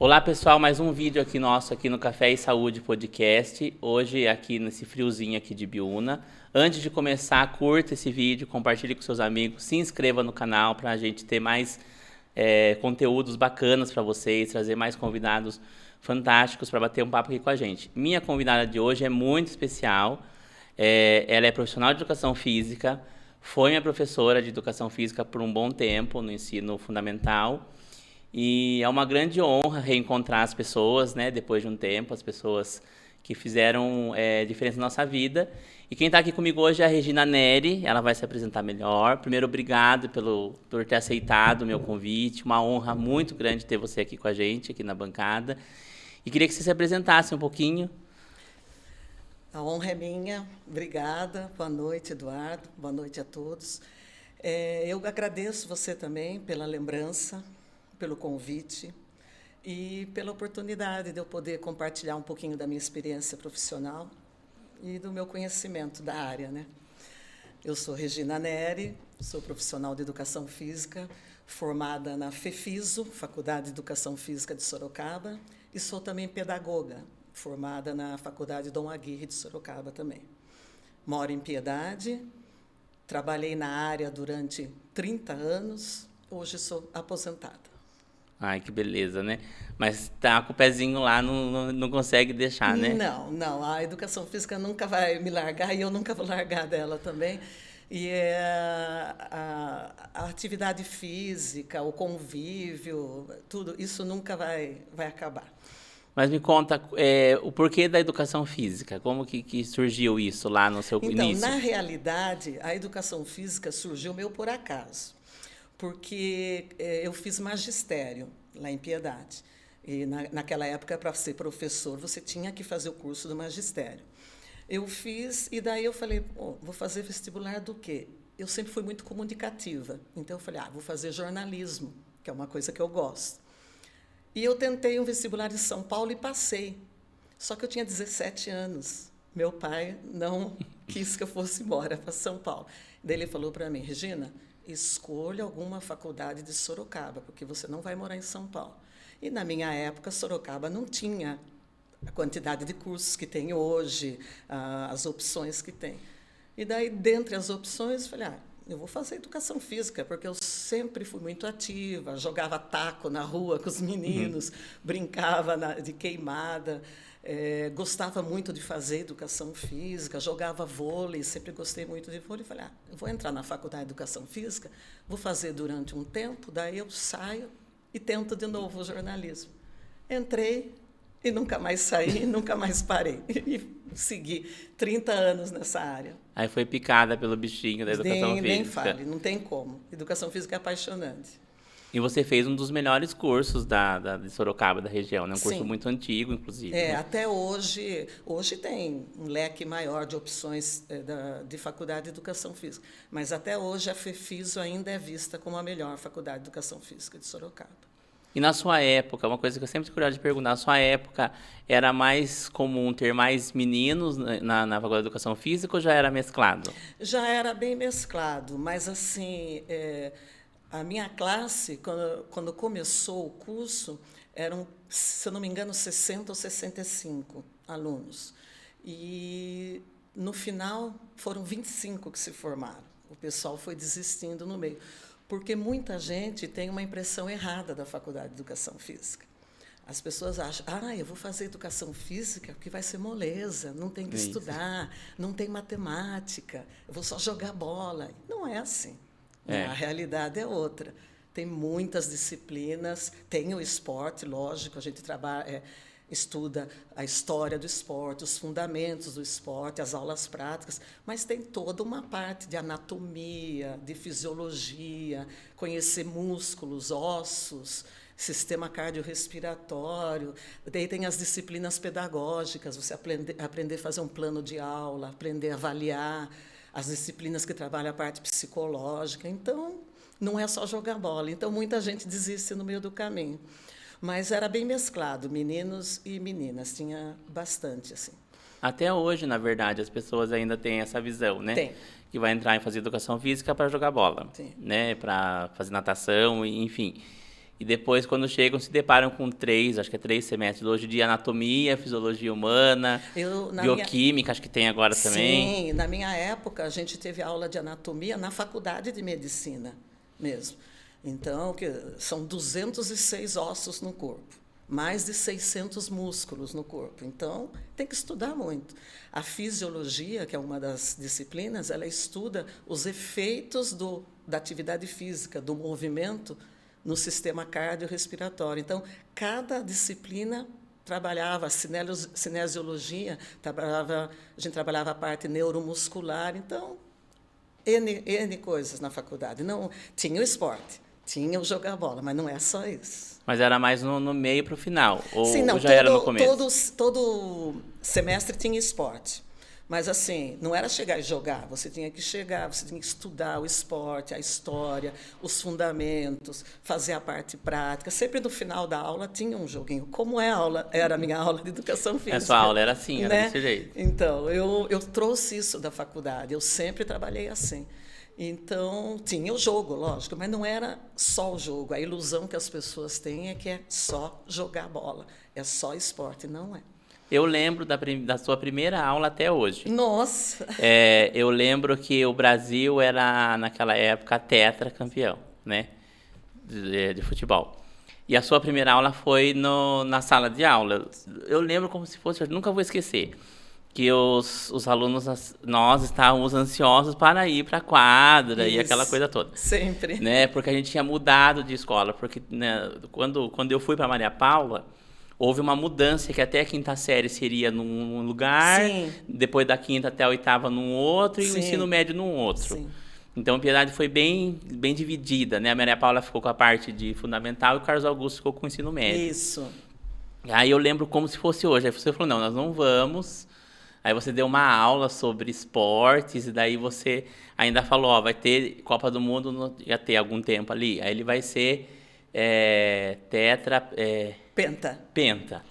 Olá pessoal, mais um vídeo aqui nosso aqui no Café e Saúde Podcast, hoje aqui nesse friozinho aqui de Biúna. Antes de começar, curta esse vídeo, compartilhe com seus amigos, se inscreva no canal para a gente ter mais conteúdos bacanas para vocês, trazer mais convidados fantásticos para bater um papo aqui com a gente. Minha convidada de hoje é muito especial, ela é profissional de educação física, foi minha professora de educação física por um bom tempo no ensino fundamental. E é uma grande honra reencontrar as pessoas, né, depois de um tempo, as pessoas que fizeram diferença na nossa vida. E quem está aqui comigo hoje é a Regina Neri, ela vai se apresentar melhor. Primeiro, obrigado por ter aceitado o meu convite, uma honra muito grande ter você aqui com a gente, aqui na bancada. E queria que você se apresentasse um pouquinho. A honra é minha, obrigada. Boa noite, Eduardo, boa noite a todos. Eu agradeço você também pela lembrança, pelo convite e pela oportunidade de eu poder compartilhar um pouquinho da minha experiência profissional e do meu conhecimento da área, né? Eu sou Regina Neri, sou profissional de educação física, formada na FEFISO, Faculdade de Educação Física de Sorocaba, e sou também pedagoga, formada na Faculdade Dom Aguirre de Sorocaba também. Moro em Piedade, trabalhei na área durante 30 anos, hoje sou aposentada. Ai, que beleza, né? Mas tá com o pezinho lá, não consegue deixar, né? Não. A educação física nunca vai me largar e eu nunca vou largar dela também. E a atividade física, o convívio, tudo, isso nunca vai acabar. Mas me conta o porquê da educação física, como que surgiu isso lá no seu início? Então, na realidade, a educação física surgiu meio por acaso. Porque eu fiz magistério lá em Piedade. E naquela época, para ser professor, você tinha que fazer o curso do magistério. Eu fiz, e daí eu falei, vou fazer vestibular do quê? Eu sempre fui muito comunicativa. Então, eu falei, vou fazer jornalismo, que é uma coisa que eu gosto. E eu tentei um vestibular em São Paulo e passei. Só que eu tinha 17 anos. Meu pai não quis que eu fosse embora para São Paulo. Daí ele falou para mim, Regina, escolha alguma faculdade de Sorocaba, porque você não vai morar em São Paulo. E, na minha época, Sorocaba não tinha a quantidade de cursos que tem hoje, as opções que tem. E daí, dentre as opções, eu falei, eu vou fazer educação física, porque eu sempre fui muito ativa, jogava taco na rua com os meninos, brincava de queimada, gostava muito de fazer educação física, jogava vôlei, sempre gostei muito de vôlei. Falei, eu vou entrar na faculdade de educação física, vou fazer durante um tempo, daí eu saio e tento de novo o jornalismo. Entrei e nunca mais saí, nunca mais parei. E segui 30 anos nessa área. Aí foi picada pelo bichinho da educação física. Nem fale, não tem como. Educação física é apaixonante. E você fez um dos melhores cursos de Sorocaba, da região, né? Um curso muito antigo, inclusive. Né? Até hoje tem um leque maior de opções de faculdade de educação física. Mas até hoje a FEFISO ainda é vista como a melhor faculdade de educação física de Sorocaba. E na sua época, uma coisa que eu sempre estou curioso de perguntar, na sua época era mais comum ter mais meninos na faculdade de educação física ou já era mesclado? Já era bem mesclado, mas assim... A minha classe, quando começou o curso, eram, se eu não me engano, 60 ou 65 alunos. E, no final, foram 25 que se formaram. O pessoal foi desistindo no meio, porque muita gente tem uma impressão errada da Faculdade de Educação Física. As pessoas acham, eu vou fazer educação física porque vai ser moleza, não tem que estudar, não tem matemática, eu vou só jogar bola. Não é assim. A realidade é outra. Tem muitas disciplinas, tem o esporte, lógico, a gente estuda a história do esporte, os fundamentos do esporte, as aulas práticas, mas tem toda uma parte de anatomia, de fisiologia, conhecer músculos, ossos, sistema cardiorrespiratório. Daí tem as disciplinas pedagógicas, você aprender a fazer um plano de aula, aprender a avaliar, as disciplinas que trabalham a parte psicológica. Então, não é só jogar bola. Então, muita gente desiste no meio do caminho. Mas era bem mesclado, meninos e meninas, tinha bastante, assim. Até hoje, na verdade, as pessoas ainda têm essa visão, né? Tem. Que vai entrar em fazer educação física para jogar bola, Sim. né? Para fazer natação, enfim. E depois, quando chegam, se deparam com acho que é 3 semestres hoje de anatomia, fisiologia humana, bioquímica, acho que tem agora também. Sim, na minha época, a gente teve aula de anatomia na faculdade de medicina mesmo. Então, são 206 ossos no corpo, mais de 600 músculos no corpo. Então, tem que estudar muito. A fisiologia, que é uma das disciplinas, ela estuda os efeitos da atividade física, do movimento, no sistema cardiorrespiratório. Então, cada disciplina trabalhava, a cinesiologia, a gente trabalhava a parte neuromuscular. Então, N coisas na faculdade. Não, tinha o esporte, tinha o jogar bola, mas não é só isso. Mas era mais no meio para o final? Ou, Sim, não, ou já era no começo? Todo semestre tinha esporte. Mas, assim, não era chegar e jogar. Você tinha que chegar, você tinha que estudar o esporte, a história, os fundamentos, fazer a parte prática. Sempre no final da aula tinha um joguinho. Como era a minha aula de educação física. A sua aula era assim, era né? desse jeito. Então, eu trouxe isso da faculdade. Eu sempre trabalhei assim. Então, tinha o jogo, lógico, mas não era só o jogo. A ilusão que as pessoas têm é que é só jogar bola, é só esporte. Não é. Eu lembro da sua primeira aula até hoje. Nossa! Eu lembro que o Brasil era, naquela época, tetracampeão, né? De futebol. E a sua primeira aula foi na sala de aula. Eu lembro como se fosse, eu nunca vou esquecer, que os alunos, nós estávamos ansiosos para ir para a quadra. Isso, e aquela coisa toda. Sempre. Né? Porque a gente tinha mudado de escola. Porque, né, quando eu fui para Maria Paula, houve uma mudança, que até a quinta série seria num lugar, sim, depois da quinta até a oitava num outro, e sim, o ensino médio num outro. Sim. Então, a Piedade foi bem dividida, né? A Maria Paula ficou com a parte de fundamental e o Carlos Augusto ficou com o ensino médio. Isso. Aí eu lembro como se fosse hoje. Aí você falou, não, nós não vamos. Aí você deu uma aula sobre esportes, e daí você ainda falou, ó, vai ter Copa do Mundo, ia ter algum tempo ali. Aí ele vai ser Penta.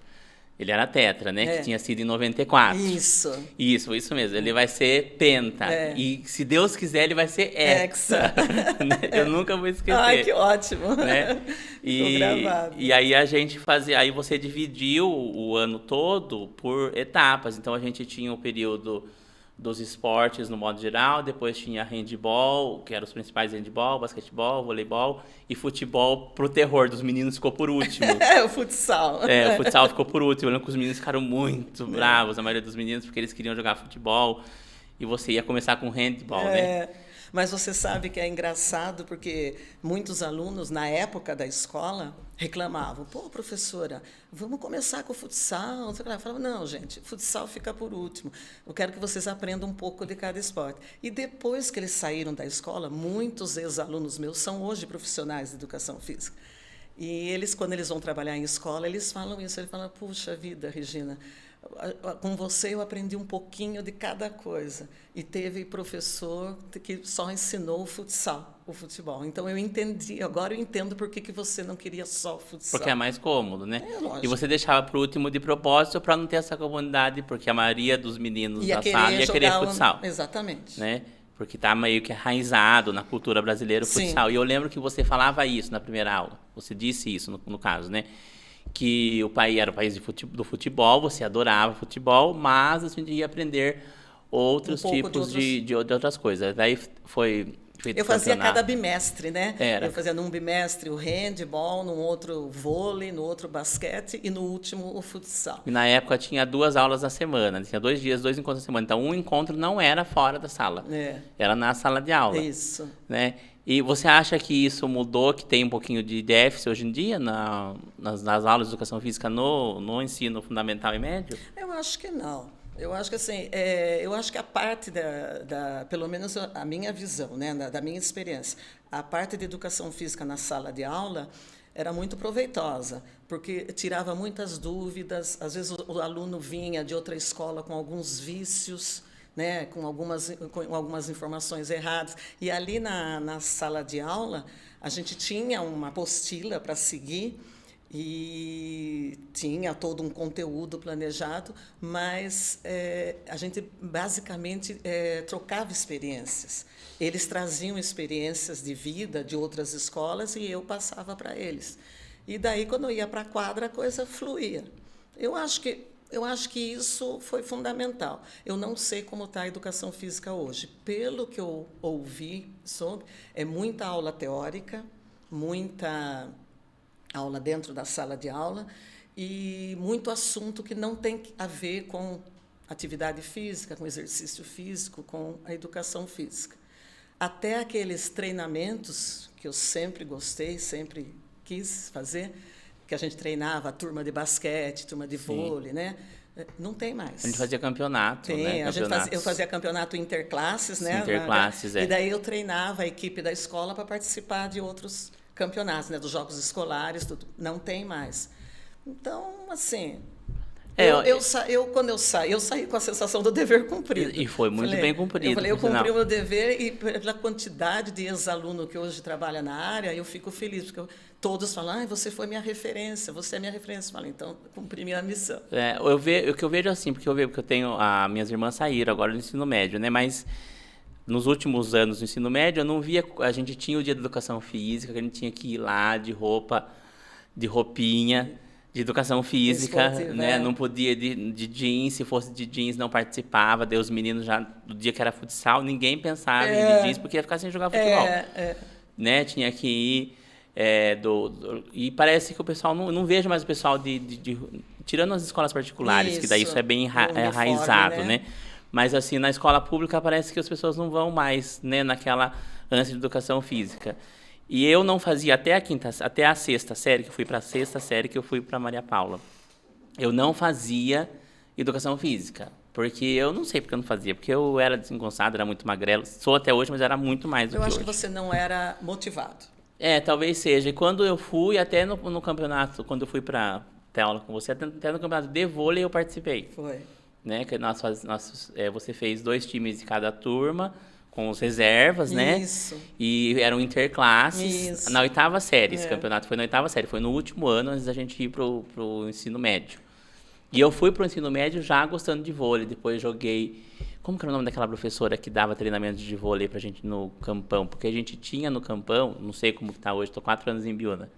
Ele era tetra, né? Que tinha sido em 94. Isso mesmo. Ele vai ser penta. E, se Deus quiser, ele vai ser hexa. Eu nunca vou esquecer. Ai, que ótimo. Né? E aí a gente fazia... Aí você dividiu o ano todo por etapas. Então, a gente tinha o período dos esportes no modo geral, depois tinha handball, que eram os principais: handball, basquetebol, voleibol, e futebol, pro terror dos meninos, ficou por último. O futsal. O futsal ficou por último. Eu lembro que os meninos ficaram muito bravos, a maioria dos meninos, porque eles queriam jogar futebol, e você ia começar com handball, né? Mas você sabe que é engraçado, porque muitos alunos, na época da escola, reclamavam: pô, professora, vamos começar com o futsal. Eu falava: não, gente, futsal fica por último. Eu quero que vocês aprendam um pouco de cada esporte. E depois que eles saíram da escola, muitos ex-alunos meus são hoje profissionais de educação física. E eles, quando eles vão trabalhar em escola, eles falam isso. Eles falam: puxa vida, Regina, com você eu aprendi um pouquinho de cada coisa. E teve professor que só ensinou o futebol. Então eu entendi, agora eu entendo por que você não queria só o futsal. Porque é mais cômodo, né? Lógico. E você deixava para o último de propósito para não ter essa comunidade, porque a maioria dos meninos da sala ia querer futsal. Exatamente. Né? Porque está meio que enraizado na cultura brasileira o futsal. Sim. E eu lembro que você falava isso na primeira aula. Você disse isso, no caso, né? Que o país era o país do futebol, você adorava futebol, mas a gente ia aprender outros tipos de outras coisas. Daí foi eu fazia cada bimestre, né? Eu fazia num bimestre o handball, num outro vôlei, no outro basquete e no último o futsal. E na época tinha 2 aulas na semana, tinha 2 dias, 2 encontros na semana. Então, um encontro não era fora da sala, era na sala de aula. Isso. Né? E você acha que isso mudou, que tem um pouquinho de déficit hoje em dia nas aulas de educação física no ensino fundamental e médio? Eu acho que não. Eu acho que assim, eu acho que a parte pelo menos a minha visão, né, da minha experiência, a parte de educação física na sala de aula era muito proveitosa, porque tirava muitas dúvidas. Às vezes o aluno vinha de outra escola com alguns vícios, né, com algumas informações erradas. E ali na sala de aula, a gente tinha uma apostila para seguir e tinha todo um conteúdo planejado, mas a gente basicamente trocava experiências. Eles traziam experiências de vida de outras escolas e eu passava para eles. E daí, quando eu ia para a quadra, a coisa fluía. Eu acho que isso foi fundamental. Eu não sei como está a educação física hoje. Pelo que eu ouvi sobre, é muita aula teórica, muita aula dentro da sala de aula e muito assunto que não tem a ver com atividade física, com exercício físico, com a educação física. Até aqueles treinamentos que eu sempre gostei, sempre quis fazer, que a gente treinava a turma de basquete, turma de vôlei, né? Não tem mais. A gente fazia campeonato, tem, né? Eu fazia campeonato interclasses, né? Interclasses, E daí eu treinava a equipe da escola para participar de outros campeonatos, né? Dos jogos escolares, tudo. Não tem mais. Então, assim, quando eu saí com a sensação do dever cumprido. E foi muito bem cumprido. Eu cumpri o meu dever e pela quantidade de ex-aluno que hoje trabalha na área, eu fico feliz, porque todos falam, você foi minha referência, você é minha referência. Eu falo, então, cumpri minha missão. O que eu vejo assim, porque eu tenho, minhas irmãs saíram agora do ensino médio, né? Mas nos últimos anos do ensino médio, eu não via, a gente tinha o dia da educação física, que a gente tinha que ir lá de roupinha, de educação física, esportiva, né? Não podia de jeans, se fosse de jeans não participava, daí os meninos já, do dia que era futsal, ninguém pensava em ir de jeans, porque ia ficar sem jogar futebol, né? Tinha que ir, e parece que o pessoal, não vejo mais o pessoal tirando as escolas particulares, que daí isso é bem enraizado, né? Mas assim, na escola pública parece que as pessoas não vão mais, né, naquela ânsia de educação física. E eu não fazia até a sexta série, que eu fui para a sexta série, que eu fui para Maria Paula. Eu não fazia educação física, porque eu não sei porque eu não fazia, porque eu era desengonçado, era muito magrelo, sou até hoje, mas era muito mais do que hoje. Eu acho que você não era motivado. Talvez seja. E quando eu fui, até no campeonato, quando eu fui para ter aula com você, até no campeonato de vôlei eu participei. Foi. Né? Que você fez 2 times de cada turma, com os reservas, né? Isso. E eram interclasses. Isso. Na 8ª série, esse campeonato foi na 8ª série. Foi no último ano, antes da gente ir pro ensino médio. E eu fui pro ensino médio já gostando de vôlei. Depois joguei... Como que era o nome daquela professora que dava treinamento de vôlei pra gente no campão? Porque a gente tinha no campão, não sei como que tá hoje, tô 4 anos em Biúna.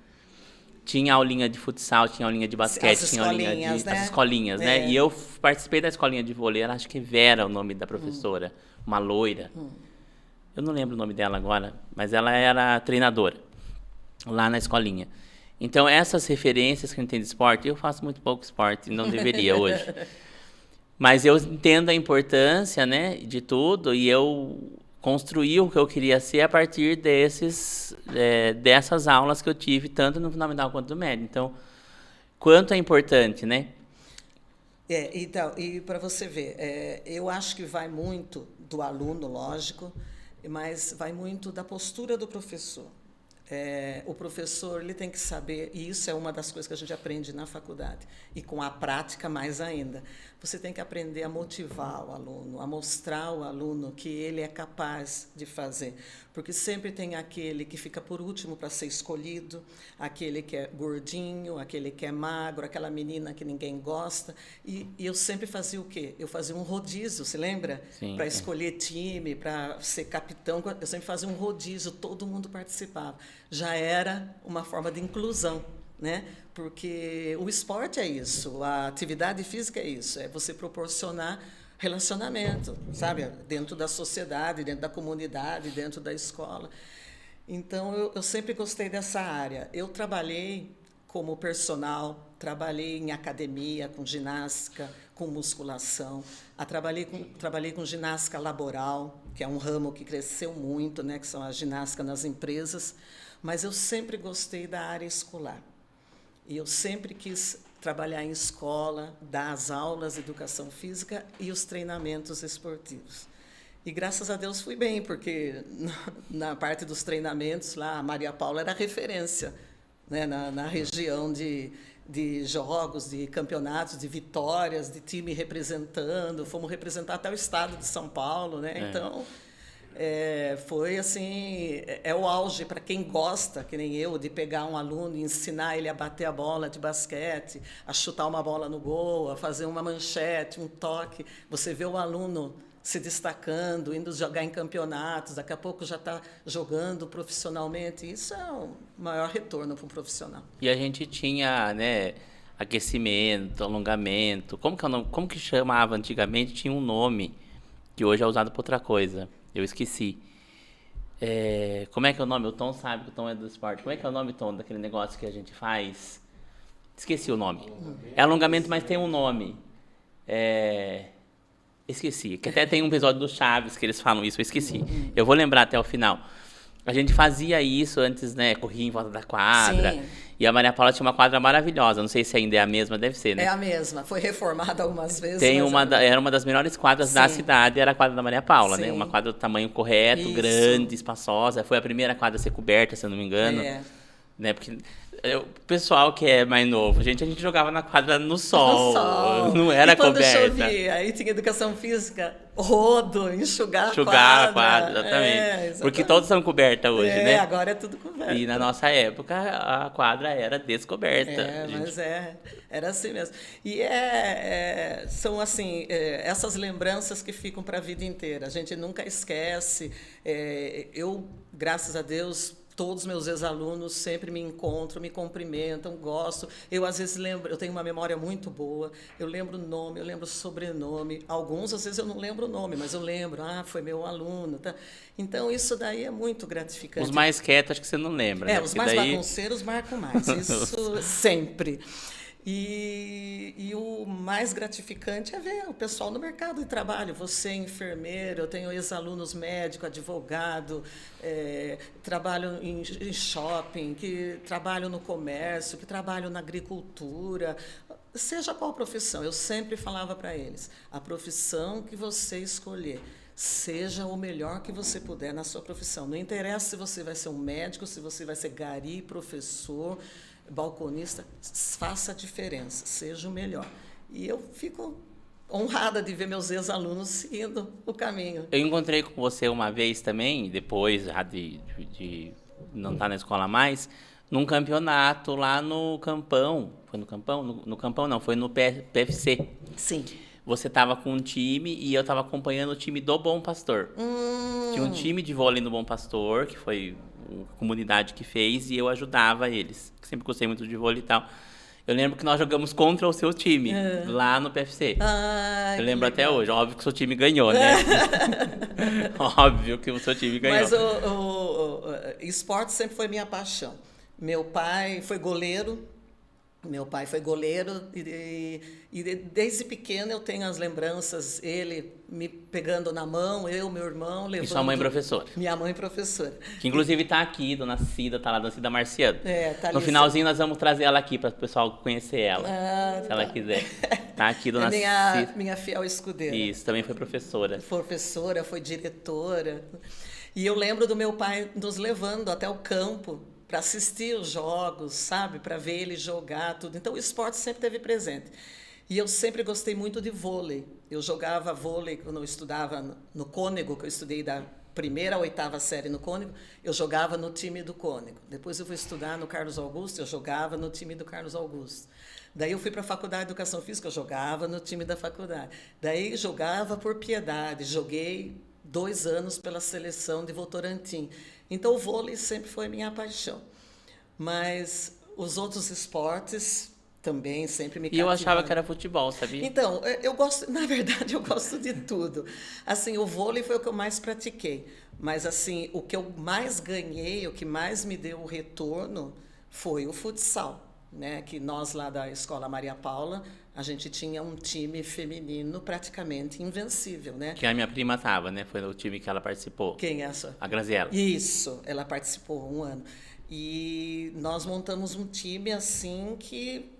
Tinha aulinha de futsal, tinha aulinha de basquete, tinha aulinha de... Né? As escolinhas, né? E eu participei da escolinha de vôlei, acho que Vera, o nome da professora, uma loira. Eu não lembro o nome dela agora, mas ela era treinadora lá na escolinha. Então, essas referências que a gente tem de esporte, eu faço muito pouco esporte, não deveria hoje. Mas eu entendo a importância, né, de tudo, e eu construí o que eu queria ser a partir dessas aulas que eu tive, tanto no fundamental quanto no médio. Então, quanto é importante, né? Então, e para você ver, eu acho que vai muito do aluno, lógico, mas vai muito da postura do professor. O professor ele tem que saber, e isso é uma das coisas que a gente aprende na faculdade, e com a prática mais ainda. Você tem que aprender a motivar o aluno, a mostrar ao aluno que ele é capaz de fazer. Porque sempre tem aquele que fica por último para ser escolhido, aquele que é gordinho, aquele que é magro, aquela menina que ninguém gosta. E eu sempre fazia o quê? Eu fazia um rodízio, se lembra? Para escolher time, para ser capitão. Eu sempre fazia um rodízio, todo mundo participava. Já era uma forma de inclusão, né? Porque o esporte é isso, a atividade física é isso, é você proporcionar relacionamento, sabe? Dentro da sociedade, dentro da comunidade, dentro da escola. Então, eu sempre gostei dessa área. Eu trabalhei como personal, trabalhei em academia, com ginástica, com musculação. Trabalhei com ginástica laboral, que é um ramo que cresceu muito, né? Que são a ginástica nas empresas. Mas eu sempre gostei da área escolar. E eu sempre quis trabalhar em escola, dar as aulas de educação física e os treinamentos esportivos. E, graças a Deus, fui bem, porque na parte dos treinamentos, lá, a Maria Paula era referência, né, na região de jogos, de campeonatos, de vitórias, de time representando. Fomos representar até o estado de São Paulo, né? Então... foi assim, o auge para quem gosta, que nem eu, de pegar um aluno e ensinar ele a bater a bola de basquete, a chutar uma bola no gol, a fazer uma manchete, um toque. Você vê o aluno se destacando, indo jogar em campeonatos, daqui a pouco já está jogando profissionalmente. Isso é o maior retorno para um profissional. E a gente tinha, né, aquecimento, alongamento. Como que chamava antigamente? Tinha um nome que hoje é usado para outra coisa. Eu esqueci. Como é que é o nome? O Tom sabe que o Tom é do esporte. Como é que é o nome, Tom, daquele negócio que a gente faz? Esqueci o nome. É alongamento, mas tem um nome. Esqueci. Que até tem um episódio do Chaves que eles falam isso, eu esqueci. Eu vou lembrar até o final. A gente fazia isso antes, né? Corria em volta da quadra. Sim. E a Maria Paula tinha uma quadra maravilhosa. Não sei se ainda é a mesma, deve ser, né? É a mesma. Foi reformada algumas vezes. Era uma das melhores quadras da cidade, era a quadra da Maria Paula, né? Uma quadra do tamanho correto, isso. Grande, espaçosa. Foi a primeira quadra a ser coberta, se eu não me engano. Né? Porque o pessoal que é mais novo, a gente jogava na quadra no sol. Não era coberta. E quando chovia, aí tinha educação física, rodo, enxugar a quadra, exatamente. Porque todos são cobertas hoje, né? Agora é tudo coberto. E na nossa época, a quadra era descoberta. Mas era assim mesmo. E são assim, essas lembranças que ficam para a vida inteira. A gente nunca esquece. Eu, graças a Deus, todos os meus ex-alunos sempre me encontram, me cumprimentam, gosto. Eu, às vezes, lembro, eu tenho uma memória muito boa, eu lembro o nome, eu lembro o sobrenome. Alguns, às vezes, eu não lembro o nome, mas eu lembro, foi meu aluno. Tá? Então, isso daí é muito gratificante. Os mais quietos, acho que você não lembra. Né? Os mais bagunceiros marcam mais, isso sempre. E o mais gratificante é ver o pessoal no mercado de trabalho. Você é enfermeiro, eu tenho ex-alunos médico, advogado, trabalho em shopping, que trabalho no comércio, que trabalho na agricultura, seja qual profissão. Eu sempre falava para eles, a profissão que você escolher, seja o melhor que você puder na sua profissão. Não interessa se você vai ser um médico, se você vai ser gari, professor, balconista, faça a diferença, seja o melhor. E eu fico honrada de ver meus ex-alunos seguindo o caminho. Eu encontrei com você uma vez também, depois de não estar na escola mais, num campeonato lá no Campão. Foi no Campão? No Campão não, foi no PFC. Sim. Você estava com um time e eu estava acompanhando o time do Bom Pastor. Tinha um time de vôlei no Bom Pastor, que foi a comunidade que fez, e eu ajudava eles. Sempre gostei muito de vôlei e tal. Eu lembro que nós jogamos contra o seu time, lá no PFC. Eu lembro até hoje. Óbvio que o seu time ganhou, né? Óbvio que o seu time ganhou. Mas o esporte sempre foi minha paixão. Meu pai foi goleiro. E desde pequeno eu tenho as lembranças, ele me pegando na mão, meu irmão levando... E sua mãe professora? Minha mãe professora. Que inclusive está aqui, dona Cida, está lá, dona Cida Marciano. Tá no finalzinho nós vamos trazer ela aqui para o pessoal conhecer ela, se ela quiser. Está aqui, dona Cida. Minha fiel escudeira. Isso, também foi professora. Professora, foi diretora. E eu lembro do meu pai nos levando até o campo para assistir os jogos, sabe? Para ver ele jogar, tudo. Então, o esporte sempre esteve presente. E eu sempre gostei muito de vôlei. Eu jogava vôlei quando eu estudava no Cônego, que eu estudei da 1ª à 8ª série no Cônego, eu jogava no time do Cônego. Depois eu fui estudar no Carlos Augusto, eu jogava no time do Carlos Augusto. Daí eu fui para a Faculdade de Educação Física, eu jogava no time da faculdade. Daí jogava por piedade, joguei 2 anos pela seleção de Votorantim. Então, o vôlei sempre foi minha paixão. Mas os outros esportes também sempre me cativaram. E eu achava que era futebol, sabia? Então, eu gosto, na verdade, eu gosto de tudo. Assim, o vôlei foi o que eu mais pratiquei. Mas, assim, o que eu mais ganhei, o que mais me deu o retorno foi o futsal. Né? Que nós, lá da Escola Maria Paula, a gente tinha um time feminino praticamente invencível, né? Que a minha prima estava, né? Foi o time que ela participou. Quem é essa? A Graziella. Isso, ela participou 1 ano. E nós montamos um time assim que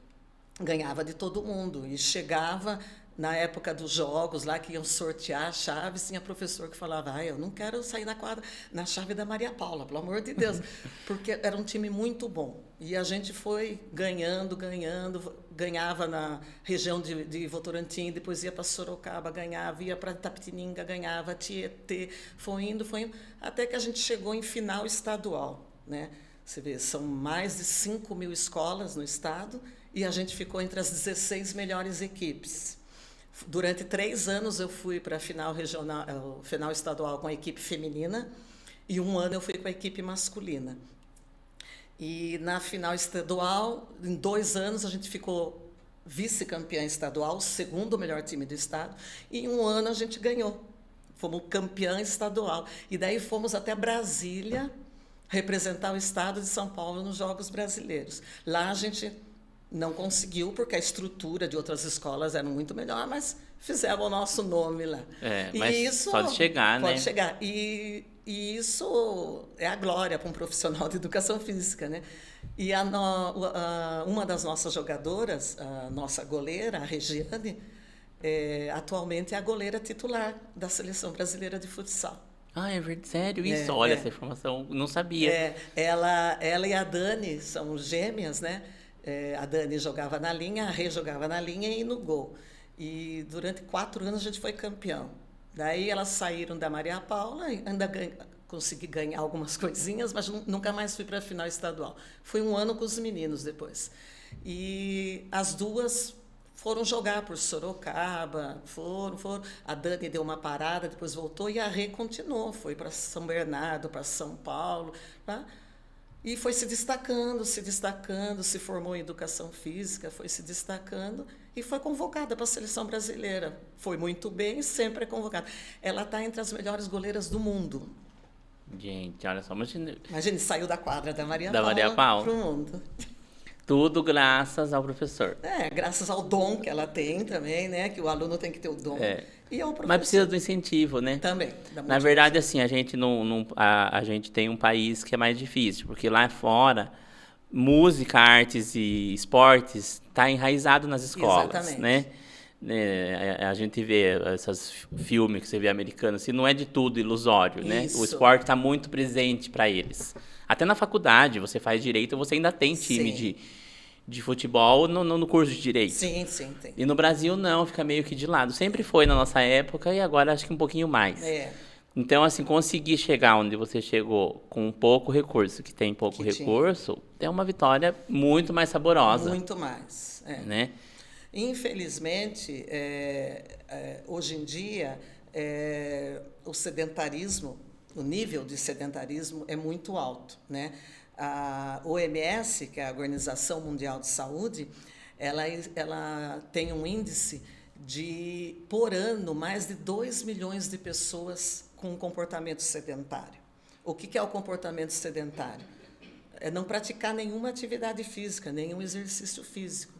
ganhava de todo mundo. E chegava, na época dos jogos, lá que iam sortear a chave, tinha professor que falava, eu não quero sair na quadra, na chave da Maria Paula, pelo amor de Deus. Porque era um time muito bom. E a gente foi ganhando, ganhava na região de Votorantim, depois ia para Sorocaba, ganhava, ia para Itapetininga, ganhava, Tietê, foi indo, até que a gente chegou em final estadual, né? Você vê, são mais de 5.000 escolas no estado e a gente ficou entre as 16 melhores equipes. Durante 3 anos eu fui para a final regional, final estadual com a equipe feminina e um ano eu fui com a equipe masculina. E na final estadual, em 2 anos, a gente ficou vice-campeã estadual, segundo melhor time do estado, e em um ano a gente ganhou. Fomos campeã estadual. E daí fomos até Brasília representar o estado de São Paulo nos Jogos Brasileiros. Lá a gente não conseguiu, porque a estrutura de outras escolas era muito melhor, mas fizemos o nosso nome lá. Mas isso pode chegar, né? Pode chegar. E isso é a glória para um profissional de educação física, né? E uma das nossas jogadoras, a nossa goleira, a Regiane, atualmente é a goleira titular da Seleção Brasileira de Futsal. É verdade, sério isso? Olha, essa informação não sabia. Ela e a Dani são gêmeas, né? A Dani jogava na linha, a Rê jogava na linha e no gol. E durante 4 anos a gente foi campeão. Daí elas saíram da Maria Paula, ainda consegui ganhar algumas coisinhas, mas nunca mais fui para a final estadual. Fui um ano com os meninos depois. E as duas foram jogar por Sorocaba, foram. A Dani deu uma parada, depois voltou, e a Rê continuou, foi para São Bernardo, para São Paulo, tá? E foi se destacando, se formou em educação física, foi se destacando e foi convocada para a seleção brasileira. Foi muito bem e sempre é convocada. Ela está entre as melhores goleiras do mundo. Gente, olha só, imagina, saiu da quadra da Maria Paula para o mundo. Tudo graças ao professor. Graças ao dom que ela tem também, né? Que o aluno tem que ter o dom. E ao professor. Mas precisa do incentivo, né? Também. Na verdade, assim, a gente tem um país que é mais difícil, porque lá fora, música, artes e esportes está enraizado nas escolas. Exatamente. Né? A gente vê esses filmes que você vê americanos, assim, não é de tudo ilusório, né? O esporte está muito presente para eles. Até na faculdade, você faz direito, você ainda tem time de futebol no curso de direito. Sim, tem. E no Brasil não, fica meio que de lado. Sempre foi na nossa época e agora acho que um pouquinho mais. Então, assim, conseguir chegar onde você chegou com pouco recurso, que tem pouco recurso, é uma vitória muito mais saborosa. Muito mais. Né? Infelizmente, hoje em dia, o sedentarismo, o nível de sedentarismo é muito alto, né? A OMS, que é a Organização Mundial de Saúde, ela tem um índice de, por ano, mais de 2 milhões de pessoas com comportamento sedentário. O que é o comportamento sedentário? É não praticar nenhuma atividade física, nenhum exercício físico.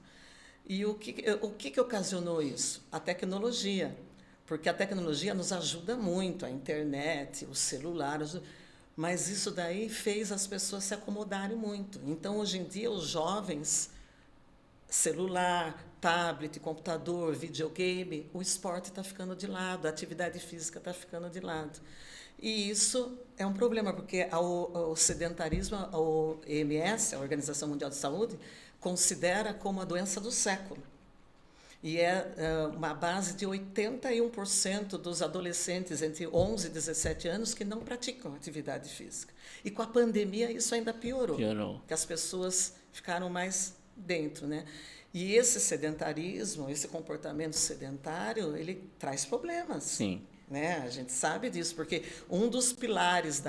E o que ocasionou isso? A tecnologia. Porque a tecnologia nos ajuda muito, a internet, o celular, mas isso daí fez as pessoas se acomodarem muito. Então, hoje em dia, os jovens, celular, tablet, computador, videogame, o esporte está ficando de lado, a atividade física está ficando de lado. E isso é um problema, porque o sedentarismo, a OMS, a Organização Mundial de Saúde, considera como a doença do século. E é uma base de 81% dos adolescentes entre 11 e 17 anos que não praticam atividade física. E com a pandemia isso ainda piorou. Porque as pessoas ficaram mais dentro, né? E esse sedentarismo, esse comportamento sedentário, ele traz problemas. Sim. Né? A gente sabe disso, porque um dos pilares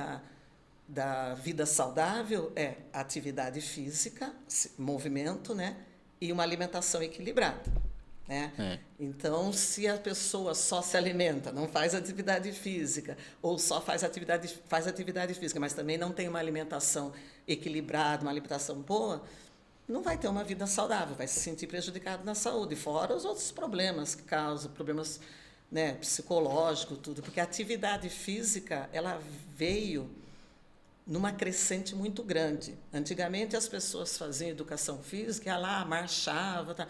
da vida saudável é atividade física, movimento, né? E uma alimentação equilibrada. Né? Então, se a pessoa só se alimenta, não faz atividade física, ou só faz atividade física, mas também não tem uma alimentação equilibrada, uma alimentação boa, não vai ter uma vida saudável, vai se sentir prejudicado na saúde, fora os outros problemas que causam, problemas, né, psicológicos, tudo, porque a atividade física ela veio numa crescente muito grande. Antigamente as pessoas faziam educação física, ia lá, marchava, tá.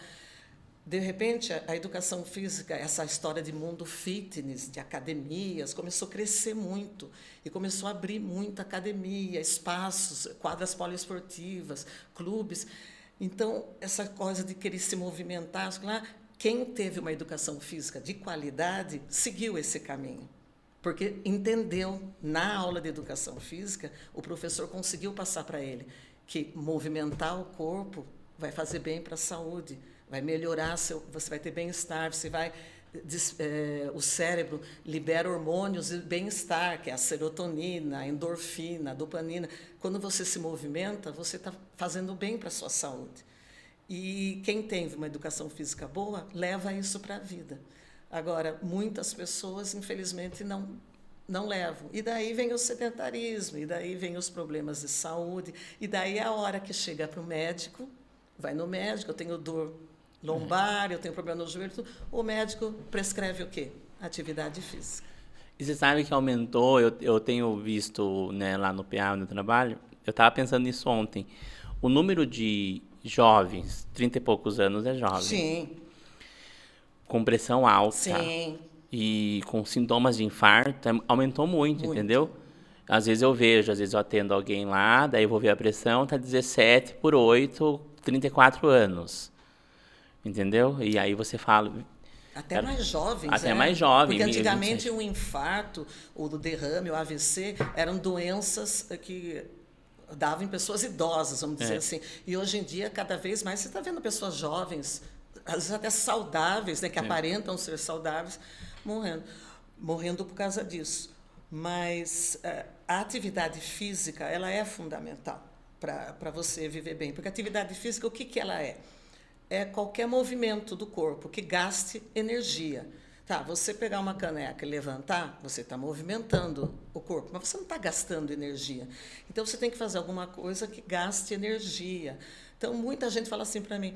De repente, a educação física, essa história de mundo fitness, de academias, começou a crescer muito. E começou a abrir muita academia, espaços, quadras poliesportivas, clubes. Então, essa coisa de querer se movimentar, quem teve uma educação física de qualidade seguiu esse caminho. Porque entendeu, na aula de educação física, o professor conseguiu passar para ele que movimentar o corpo vai fazer bem para a saúde, vai melhorar, você vai ter bem-estar, você vai o cérebro libera hormônios de bem-estar, que é a serotonina, a endorfina, a dopamina. Quando você se movimenta, você está fazendo bem para a sua saúde. E quem tem uma educação física boa, leva isso para a vida. Agora, muitas pessoas, infelizmente, não levam. E daí vem o sedentarismo, e daí vem os problemas de saúde, e daí é a hora que chega para o médico, vai no médico, eu tenho dor lombar, eu tenho problema no joelho, tudo. O médico prescreve o quê? Atividade física. E você sabe que aumentou, eu tenho visto, né, lá no PA, no trabalho, eu estava pensando nisso ontem, o número de jovens, 30 e poucos anos é jovem, Sim, com pressão alta sim, e com sintomas de infarto, aumentou muito, entendeu? Às vezes eu vejo, às vezes eu atendo alguém lá, daí eu vou ver a pressão, tá 17/8, 34 anos, entendeu? E aí você fala... até mais jovens. Até mais jovem. Porque antigamente o infarto, o derrame, o AVC, eram doenças que davam em pessoas idosas, vamos dizer assim. E hoje em dia, cada vez mais, você está vendo pessoas jovens, às vezes até saudáveis, né, que aparentam ser saudáveis, morrendo por causa disso. Mas a atividade física, ela é fundamental para você viver bem. Porque a atividade física, o que ela é? É qualquer movimento do corpo que gaste energia. Tá, você pegar uma caneca e levantar, você está movimentando o corpo, mas você não está gastando energia. Então, você tem que fazer alguma coisa que gaste energia. Então, muita gente fala assim para mim,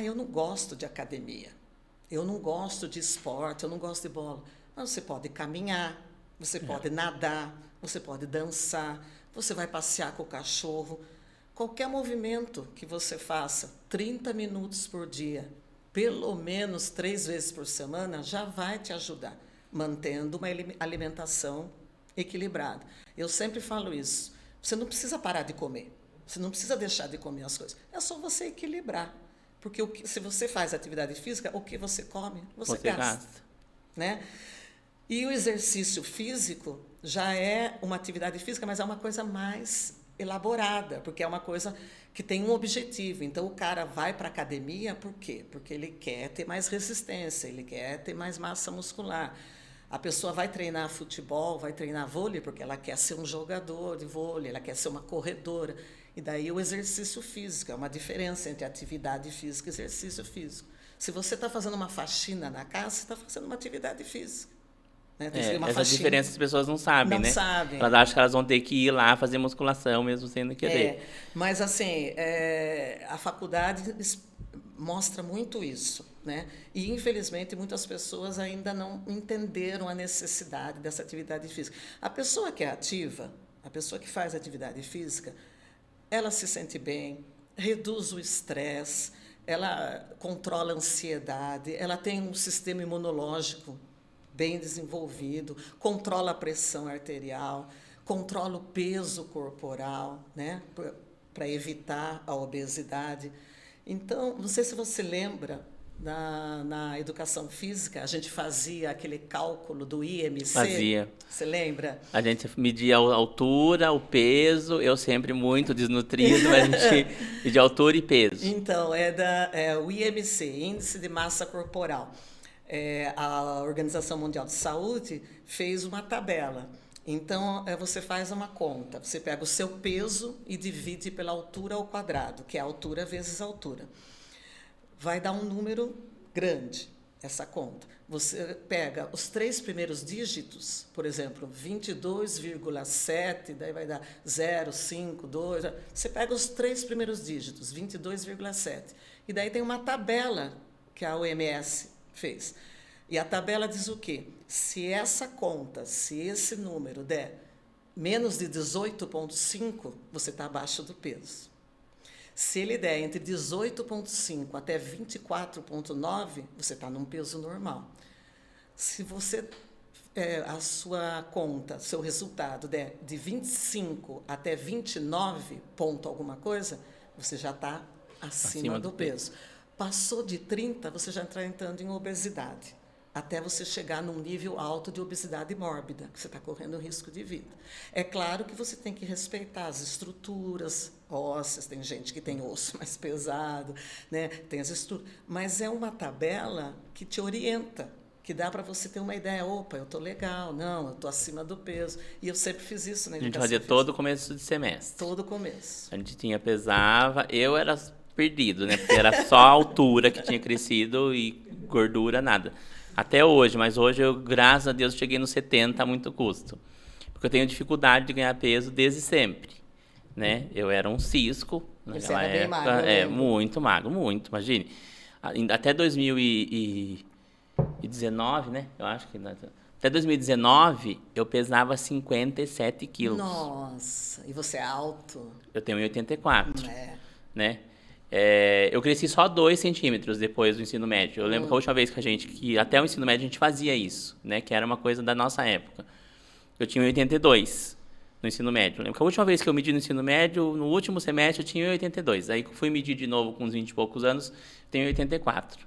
eu não gosto de academia, eu não gosto de esporte, eu não gosto de bola. Mas você pode caminhar, você pode nadar, você pode dançar, você vai passear com o cachorro. Qualquer movimento que você faça, 30 minutos por dia, pelo menos 3 vezes por semana, já vai te ajudar, mantendo uma alimentação equilibrada. Eu sempre falo isso. Você não precisa parar de comer. Você não precisa deixar de comer as coisas. É só você equilibrar. Porque se você faz atividade física, o que você come, você gasta. Né? E o exercício físico já é uma atividade física, mas é uma coisa mais elaborada, porque é uma coisa que tem um objetivo. Então, o cara vai para a academia por quê? Porque ele quer ter mais resistência, ele quer ter mais massa muscular. A pessoa vai treinar futebol, vai treinar vôlei, porque ela quer ser um jogador de vôlei, ela quer ser uma corredora. E daí o exercício físico, é uma diferença entre atividade física e exercício físico. Se você está fazendo uma faxina na casa, você está fazendo uma atividade física. Né? Essa diferença as pessoas não sabem, né? Não sabem. Elas acham que elas vão ter que ir lá fazer musculação mesmo sem querer. Mas, assim, a faculdade mostra muito isso, né? E, infelizmente, muitas pessoas ainda não entenderam a necessidade dessa atividade física. A pessoa que é ativa, a pessoa que faz atividade física, ela se sente bem, reduz o estresse, ela controla a ansiedade, ela tem um sistema imunológico bem desenvolvido, controla a pressão arterial, controla o peso corporal, né, para evitar a obesidade. Então, não sei se você lembra, na educação física, a gente fazia aquele cálculo do IMC. Fazia. Você lembra? A gente media a altura, o peso, eu sempre muito desnutrido, mas a gente media altura e peso. Então, o IMC, Índice de Massa Corporal. A Organização Mundial de Saúde fez uma tabela. Então, você faz uma conta. Você pega o seu peso e divide pela altura ao quadrado, que é a altura vezes a altura. Vai dar um número grande, essa conta. Você pega os 3 primeiros dígitos, por exemplo, 22,7, daí vai dar 0, 5, 2. Você pega os 3 primeiros dígitos, 22,7. E daí tem uma tabela que a OMS fez. E a tabela diz o quê? Se esse número der menos de 18,5, você está abaixo do peso. Se ele der entre 18,5 até 24,9, você está num peso normal. Se a sua conta, seu resultado der de 25 até 29 ponto alguma coisa, você já está acima do peso. Passou de 30, você já está entrando em obesidade, até você chegar num nível alto de obesidade mórbida, que você está correndo risco de vida. É claro que você tem que respeitar as estruturas ósseas, tem gente que tem osso mais pesado, né? Tem as estruturas, mas é uma tabela que te orienta. que dá para você ter uma ideia, opa, eu tô legal, não, eu tô acima do peso. E eu sempre fiz isso na A gente educação fazia física. todo começo de semestre. Todo começo. A gente pesava, eu era perdido, né? Porque era só a altura que tinha crescido e gordura, nada. Até hoje, mas hoje eu, graças a Deus, cheguei nos 70 a muito custo. Porque eu tenho dificuldade de ganhar peso desde sempre, né? Eu era um cisco Você naquela era bem época, magro, eu lembro. muito magro, muito, imagine. Até 2019, né? Eu acho que até 2019 eu pesava 57 quilos. Nossa, e você é alto? Eu tenho 1,84, É. né? Eu cresci só 2 centímetros depois do ensino médio. Eu lembro que a última vez que até o ensino médio a gente fazia isso, né? Que era uma coisa da nossa época. Eu tinha 82 no ensino médio. Eu lembro que a última vez que eu medi no ensino médio, no último semestre, eu tinha 82. Aí fui medir de novo com uns 20 e poucos anos, tenho 84.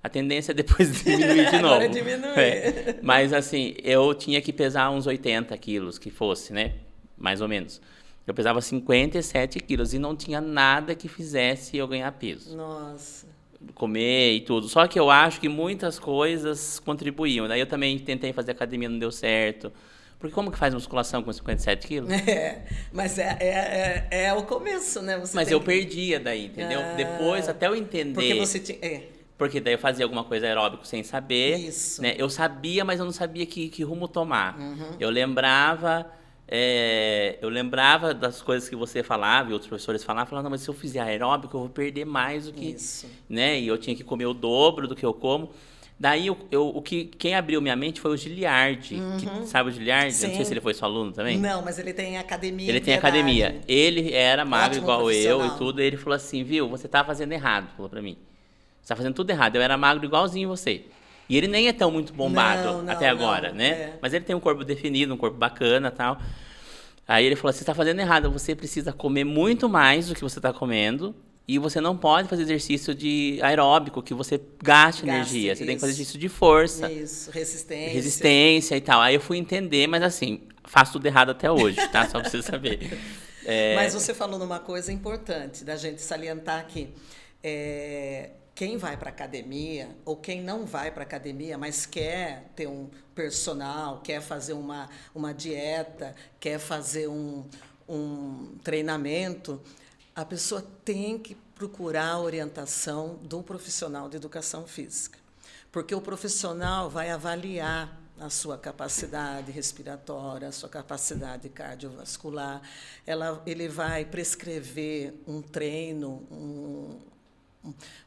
A tendência é depois diminuir de novo. Agora diminuir. Mas assim, eu tinha que pesar uns 80 quilos, que fosse, né? Mais ou menos. Eu pesava 57 quilos e não tinha nada que fizesse eu ganhar peso. Nossa. Comer e tudo. Só que eu acho que muitas coisas contribuíam. Daí eu também tentei fazer academia, não deu certo. Porque como que faz musculação com 57 quilos? Mas é o começo, né? Mas eu perdia daí, entendeu? Depois, até eu entender... Porque você tinha... Porque daí eu fazia alguma coisa aeróbico sem saber. Isso. Né? Eu sabia, mas eu não sabia que rumo tomar. Eu lembrava das coisas que você falava e outros professores falavam, não, mas se eu fizer aeróbico, eu vou perder mais do que... Isso. Né? E eu tinha que comer o dobro do que eu como. Daí, quem abriu minha mente foi o Giliardi. Sabe o Giliardi? Sim. Eu não sei se ele foi seu aluno também. Não, mas ele tem academia. Ele tem academia. Ele era magro Ótimo igual eu e profissional. tudo. E ele falou assim, viu, você tá fazendo errado, falou pra mim. Você tá fazendo tudo errado. Eu era magro igualzinho você. E ele nem é tão muito bombado Não, até agora, não, né? Mas ele tem um corpo definido, um corpo bacana e tal. Aí ele falou, você tá fazendo errado. Você precisa comer muito mais do que você tá comendo. E você não pode fazer exercício de aeróbico, que você gaste energia. Você tem que fazer exercício de força. Isso, resistência. Resistência e tal. Aí eu fui entender, mas assim, faço tudo errado até hoje, tá? Só pra você saber. Mas você falou numa coisa importante da gente salientar aqui. Quem vai para academia, ou quem não vai para academia, mas quer ter um personal, quer fazer uma dieta, quer fazer um treinamento, a pessoa tem que procurar a orientação do profissional de educação física. Porque o profissional vai avaliar a sua capacidade respiratória, a sua capacidade cardiovascular. Ele vai prescrever um treino,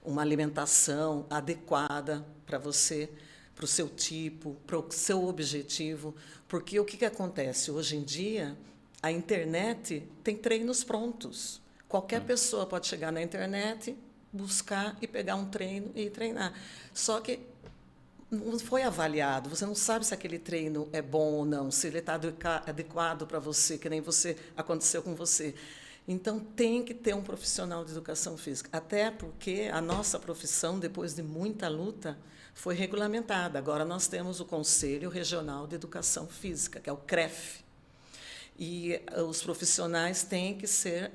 uma alimentação adequada para você, para o seu tipo, para o seu objetivo. Porque o que acontece? Hoje em dia, a internet tem treinos prontos. Qualquer pessoa pode chegar na internet, buscar e pegar um treino e treinar. Só que não foi avaliado, você não sabe se aquele treino é bom ou não, se ele está adequado para você, que nem aconteceu com você. Então, tem que ter um profissional de educação física, até porque a nossa profissão, depois de muita luta, foi regulamentada. Agora nós temos o Conselho Regional de Educação Física, que é o CREF. E os profissionais têm que ser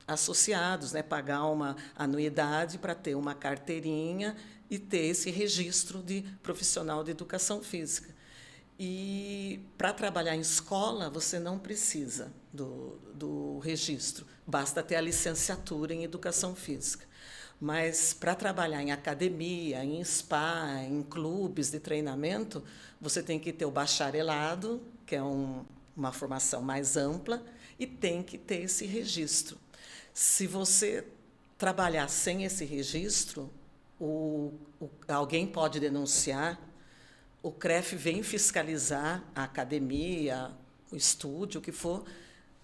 associados, né, pagar uma anuidade para ter uma carteirinha e ter esse registro de profissional de educação física. E para trabalhar em escola, você não precisa do registro, basta ter a licenciatura em educação física. Mas para trabalhar em academia, em spa, em clubes de treinamento, você tem que ter o bacharelado, que é uma formação mais ampla, e tem que ter esse registro. Se você trabalhar sem esse registro, alguém pode denunciar, o CREF vem fiscalizar a academia, o estúdio, o que for,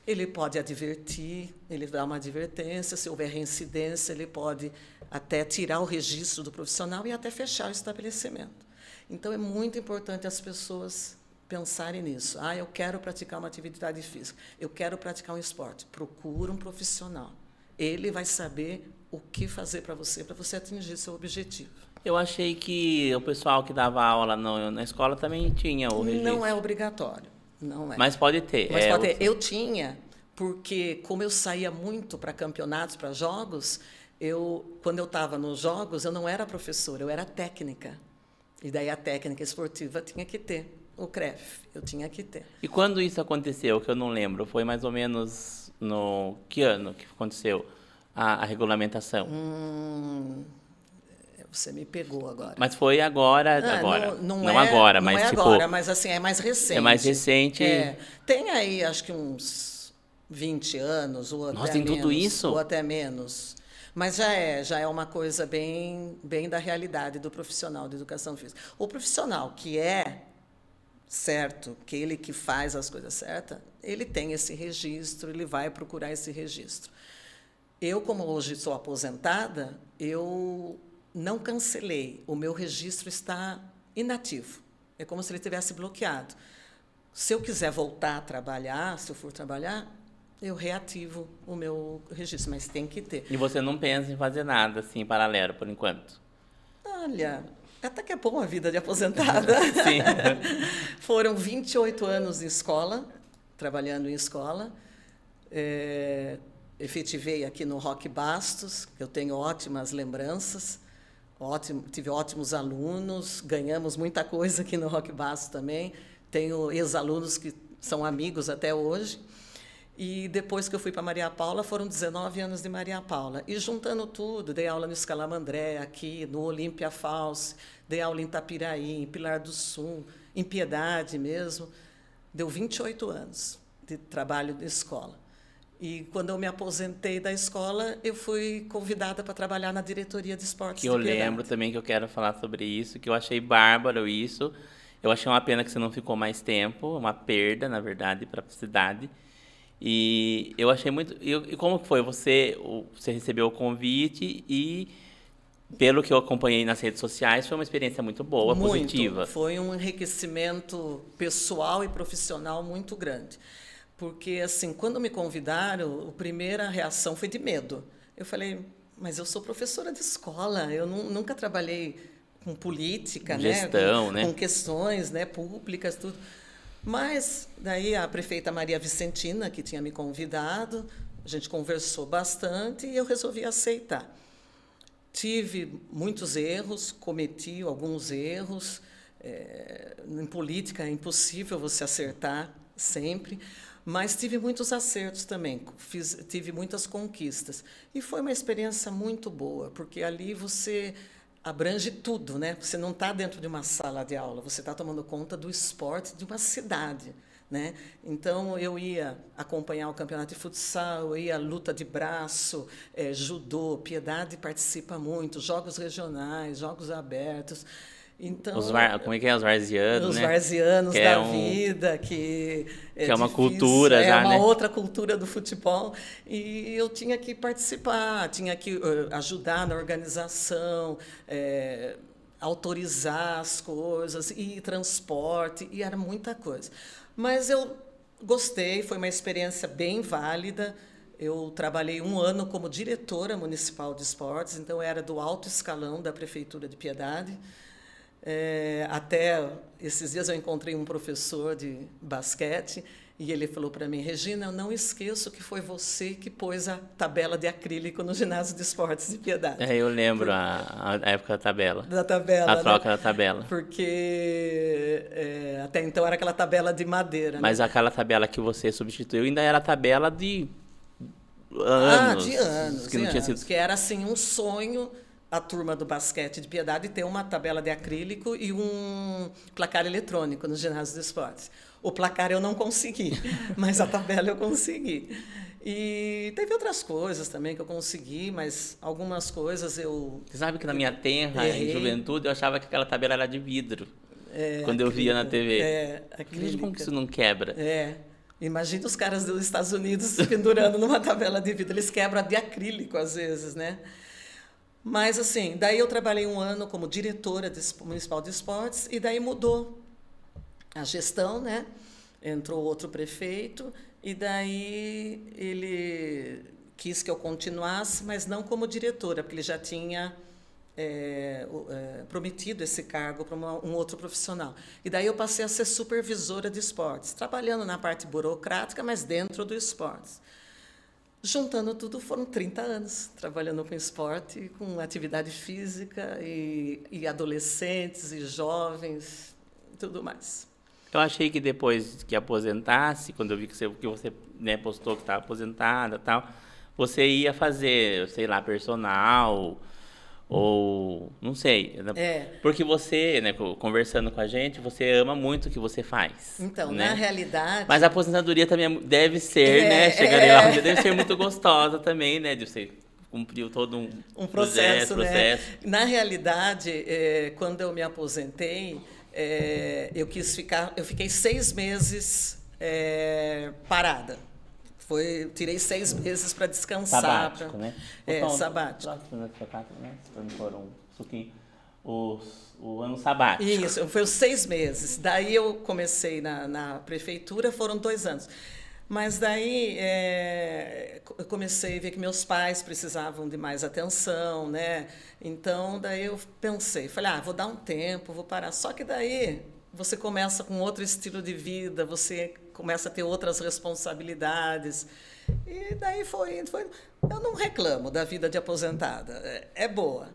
ele pode advertir, ele dá uma advertência, se houver reincidência, ele pode até tirar o registro do profissional e até fechar o estabelecimento. Então, é muito importante as pessoas pensarem nisso. Eu quero praticar uma atividade física, eu quero praticar um esporte. Procura um profissional. Ele vai saber o que fazer para você atingir seu objetivo. Eu achei que o pessoal que dava aula na escola também tinha o registro. Não é obrigatório. Não é. Mas pode ter. Mas pode ter. Eu tinha, porque como eu saía muito para campeonatos, para jogos, quando eu estava nos jogos, eu não era professora, eu era técnica. E daí a técnica esportiva tinha que ter, o CREF, eu tinha que ter. E quando isso aconteceu, que eu não lembro, foi mais ou menos no que ano que aconteceu a regulamentação? Você me pegou agora. Mas foi agora, não agora, não mas é tipo, agora, mas assim, é mais recente. é mais recente. É, tem aí, acho que uns 20 anos, ou Nossa, até tem menos. tudo isso? Ou até menos. Mas já é uma coisa bem da realidade do profissional de educação física. O profissional que é certo, aquele que faz as coisas certas, ele tem esse registro, ele vai procurar esse registro. Eu, como hoje sou aposentada, eu não cancelei. O meu registro está inativo. É como se ele tivesse bloqueado. Se eu quiser voltar a trabalhar, se eu for trabalhar, eu reativo o meu registro, mas tem que ter. E você não pensa em fazer nada assim em paralelo por enquanto? Olha, até que é bom a vida de aposentada. Sim. Foram 28 anos em escola, trabalhando em escola. Efetivei aqui no Roque Bastos, eu tenho ótimas lembranças, tive ótimos alunos, ganhamos muita coisa aqui no Roque Bastos também. Tenho ex-alunos que são amigos até hoje. E depois que eu fui para Maria Paula, foram 19 anos de Maria Paula. E juntando tudo, dei aula no Escalamandré, aqui, no Olímpia False, dei aula em Itapiraí, em Pilar do Sul, em Piedade mesmo. Deu 28 anos de trabalho de escola. E quando eu me aposentei da escola, eu fui convidada para trabalhar na diretoria de esportes Que de eu Piedade. lembro também que eu quero falar sobre isso, que eu achei bárbaro isso. Eu achei uma pena que você não ficou mais tempo, uma perda, na verdade, para a cidade. E eu achei muito. E como foi? Você recebeu o convite e, pelo que eu acompanhei nas redes sociais, foi uma experiência muito boa, positiva. Foi um enriquecimento pessoal e profissional muito grande. Porque, assim, quando me convidaram, a primeira reação foi de medo. Eu falei, mas eu sou professora de escola, eu nunca trabalhei com política, Gestão, com questões, né, públicas, tudo. Mas daí a prefeita Maria Vicentina, que tinha me convidado, a gente conversou bastante e eu resolvi aceitar. Tive muitos erros, cometi alguns erros. Em política é impossível você acertar sempre, mas tive muitos acertos também, tive muitas conquistas. E foi uma experiência muito boa, porque ali você abrange tudo, né? Você não está dentro de uma sala de aula, você está tomando conta do esporte de uma cidade, né? Então, eu ia acompanhar o campeonato de futsal, eu ia luta de braço, judô, Piedade participa muito, jogos regionais, jogos abertos. Então, Como é que é? Os varzianos, os né? varzianos que da vida, que é uma difícil, cultura já, uma né? outra cultura do futebol. E eu tinha que participar, tinha que ajudar na organização, autorizar as coisas, e transporte, e era muita coisa. Mas eu gostei, foi uma experiência bem válida. Eu trabalhei 1 ano como diretora municipal de esportes, então eu era do alto escalão da Prefeitura de Piedade. Até esses dias eu encontrei um professor de basquete e ele falou para mim, Regina, eu não esqueço que foi você que pôs a tabela de acrílico no ginásio de esportes de Piedade. Eu lembro a época da tabela. Da tabela, a troca né? da tabela. Porque até então era aquela tabela de madeira. Mas né? aquela tabela que você substituiu ainda era a tabela de anos. De anos. Que não tinha sido... Que era assim um sonho a turma do basquete de Piedade ter uma tabela de acrílico e um placar eletrônico no ginásio de esportes. O placar eu não consegui, mas a tabela eu consegui. E teve outras coisas também que eu consegui, mas algumas coisas eu... Você sabe que na minha tenra juventude eu achava que aquela tabela era de vidro. Quando eu via na TV. Acrílica. Como que isso não quebra? Imagina os caras dos Estados Unidos pendurando numa tabela de vidro. Eles quebram de acrílico às vezes, né? Mas, assim, daí eu trabalhei 1 ano como diretora municipal de esportes e daí mudou a gestão, né? Entrou outro prefeito e daí ele quis que eu continuasse, mas não como diretora, porque ele já tinha prometido esse cargo para um outro profissional. E daí eu passei a ser supervisora de esportes, trabalhando na parte burocrática, mas dentro do esportes. Juntando tudo, foram 30 anos trabalhando com esporte, com atividade física e adolescentes e jovens, tudo mais. Eu achei que depois que aposentasse, quando eu vi que você né, postou que estava aposentada e tal, você ia fazer, sei lá, personal ou não sei. Né? É. Porque você, né, conversando com a gente, você ama muito o que você faz. Então, né? na realidade... Mas a aposentadoria também deve ser, né? Chegarei lá, deve ser muito gostosa também, né? De você cumpriu todo um processo, processo. Né? Na realidade, quando eu me aposentei, eu fiquei 6 meses parada. Tirei 6 meses para descansar. Sabático, né? Sabático. Um suquinho. O ano sabático. Isso, foi os 6 meses. Daí eu comecei na prefeitura, foram 2 anos. Mas daí eu comecei a ver que meus pais precisavam de mais atenção, né? Então, daí eu pensei, falei, vou dar um tempo, vou parar. Só que daí você começa com outro estilo de vida, você começa a ter outras responsabilidades. E daí foi. Eu não reclamo da vida de aposentada, é boa.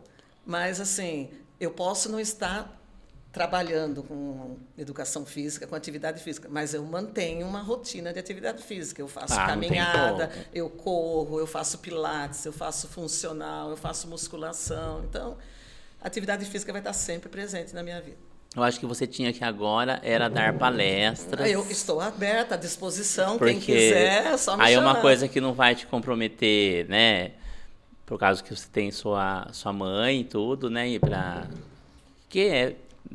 Mas, assim, eu posso não estar trabalhando com educação física, com atividade física, mas eu mantenho uma rotina de atividade física. Eu faço caminhada, eu corro, eu faço pilates, eu faço funcional, eu faço musculação. Então, a atividade física vai estar sempre presente na minha vida. Eu acho que você tinha que agora era dar palestras. Eu estou aberta, à disposição, quem quiser, é só me aí chamar. É uma coisa que não vai te comprometer, né? Por causa que você tem sua mãe e tudo, né? E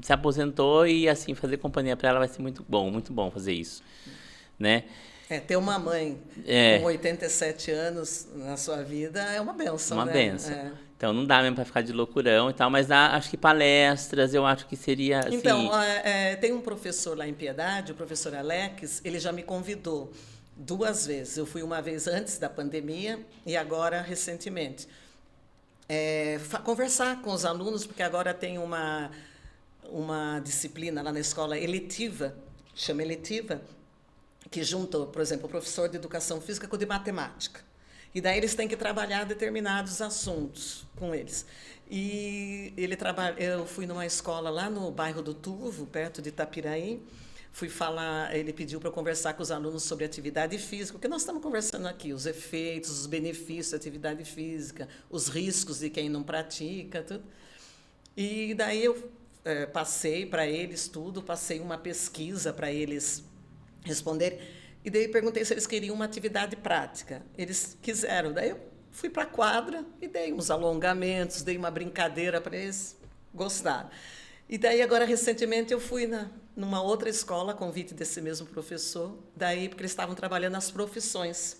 se aposentou e assim fazer companhia para ela vai ser muito bom fazer isso, né? Ter uma mãe com 87 anos na sua vida é uma benção, uma benção. Então não dá mesmo para ficar de loucurão e tal, mas acho que palestras eu acho que seria assim... Então, tem um professor lá em Piedade, o professor Alex, ele já me convidou 2 vezes. Eu fui uma vez antes da pandemia e agora recentemente. Conversar com os alunos, porque agora tem uma disciplina lá na escola eletiva, chama eletiva, que juntou, por exemplo, o professor de educação física com o de matemática. E daí eles têm que trabalhar determinados assuntos com eles. E eu fui numa escola lá no bairro do Turvo, perto de Itapiraí. Ele pediu para eu conversar com os alunos sobre atividade física, porque nós estamos conversando aqui, os efeitos, os benefícios da atividade física, os riscos de quem não pratica, tudo. E daí eu passei para eles tudo, passei uma pesquisa para eles responderem, e daí perguntei se eles queriam uma atividade prática. Eles quiseram, daí eu fui para a quadra e dei uns alongamentos, dei uma brincadeira para eles, gostaram. E daí agora, recentemente, eu fui numa outra escola, a convite desse mesmo professor, daí porque eles estavam trabalhando as profissões.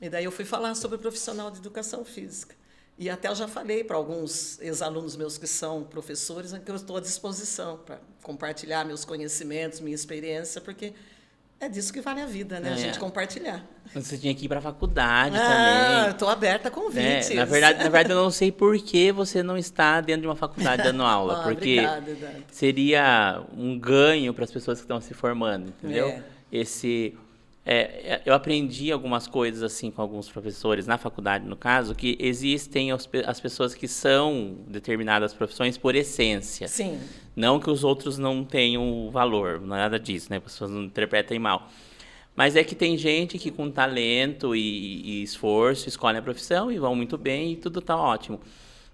E daí eu fui falar sobre o profissional de educação física. E até eu já falei para alguns ex-alunos meus que são professores, que eu estou à disposição para compartilhar meus conhecimentos, minha experiência, porque é disso que vale a vida, né? A gente compartilhar. Você tinha que ir para a faculdade também. Estou aberta a convites. Na verdade, eu não sei por que você não está dentro de uma faculdade dando aula. Porque obrigada. Seria um ganho para as pessoas que estão se formando, entendeu? Eu aprendi algumas coisas assim com alguns professores na faculdade, no caso, que existem as pessoas que são determinadas profissões por essência. Sim. Não que os outros não tenham valor, não é nada disso, né? As pessoas não interpretem mal. Mas é que tem gente que com talento e esforço escolhe a profissão e vão muito bem e tudo tá ótimo.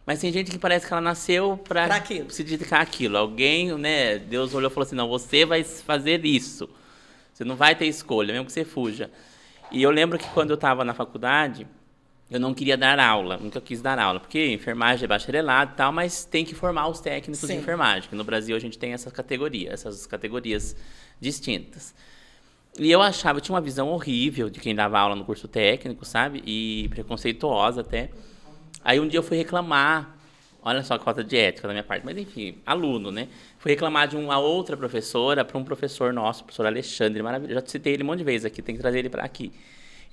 Mas tem gente que parece que ela nasceu para se dedicar àquilo. Alguém, né? Deus olhou e falou assim, não, você vai fazer isso. Você não vai ter escolha, mesmo que você fuja. E eu lembro que quando eu estava na faculdade, eu não queria dar aula, nunca quis dar aula, porque enfermagem é bacharelado e tal, mas tem que formar os técnicos de enfermagem, que no Brasil a gente tem essas categorias distintas. E eu tinha uma visão horrível de quem dava aula no curso técnico, sabe? E preconceituosa até. Aí um dia eu fui reclamar, olha só que falta de ética da minha parte, mas enfim, aluno, né? Fui reclamar de uma outra professora para um professor nosso, o professor Alexandre, maravilhoso. Já citei ele um monte de vezes aqui, tem que trazer ele para aqui.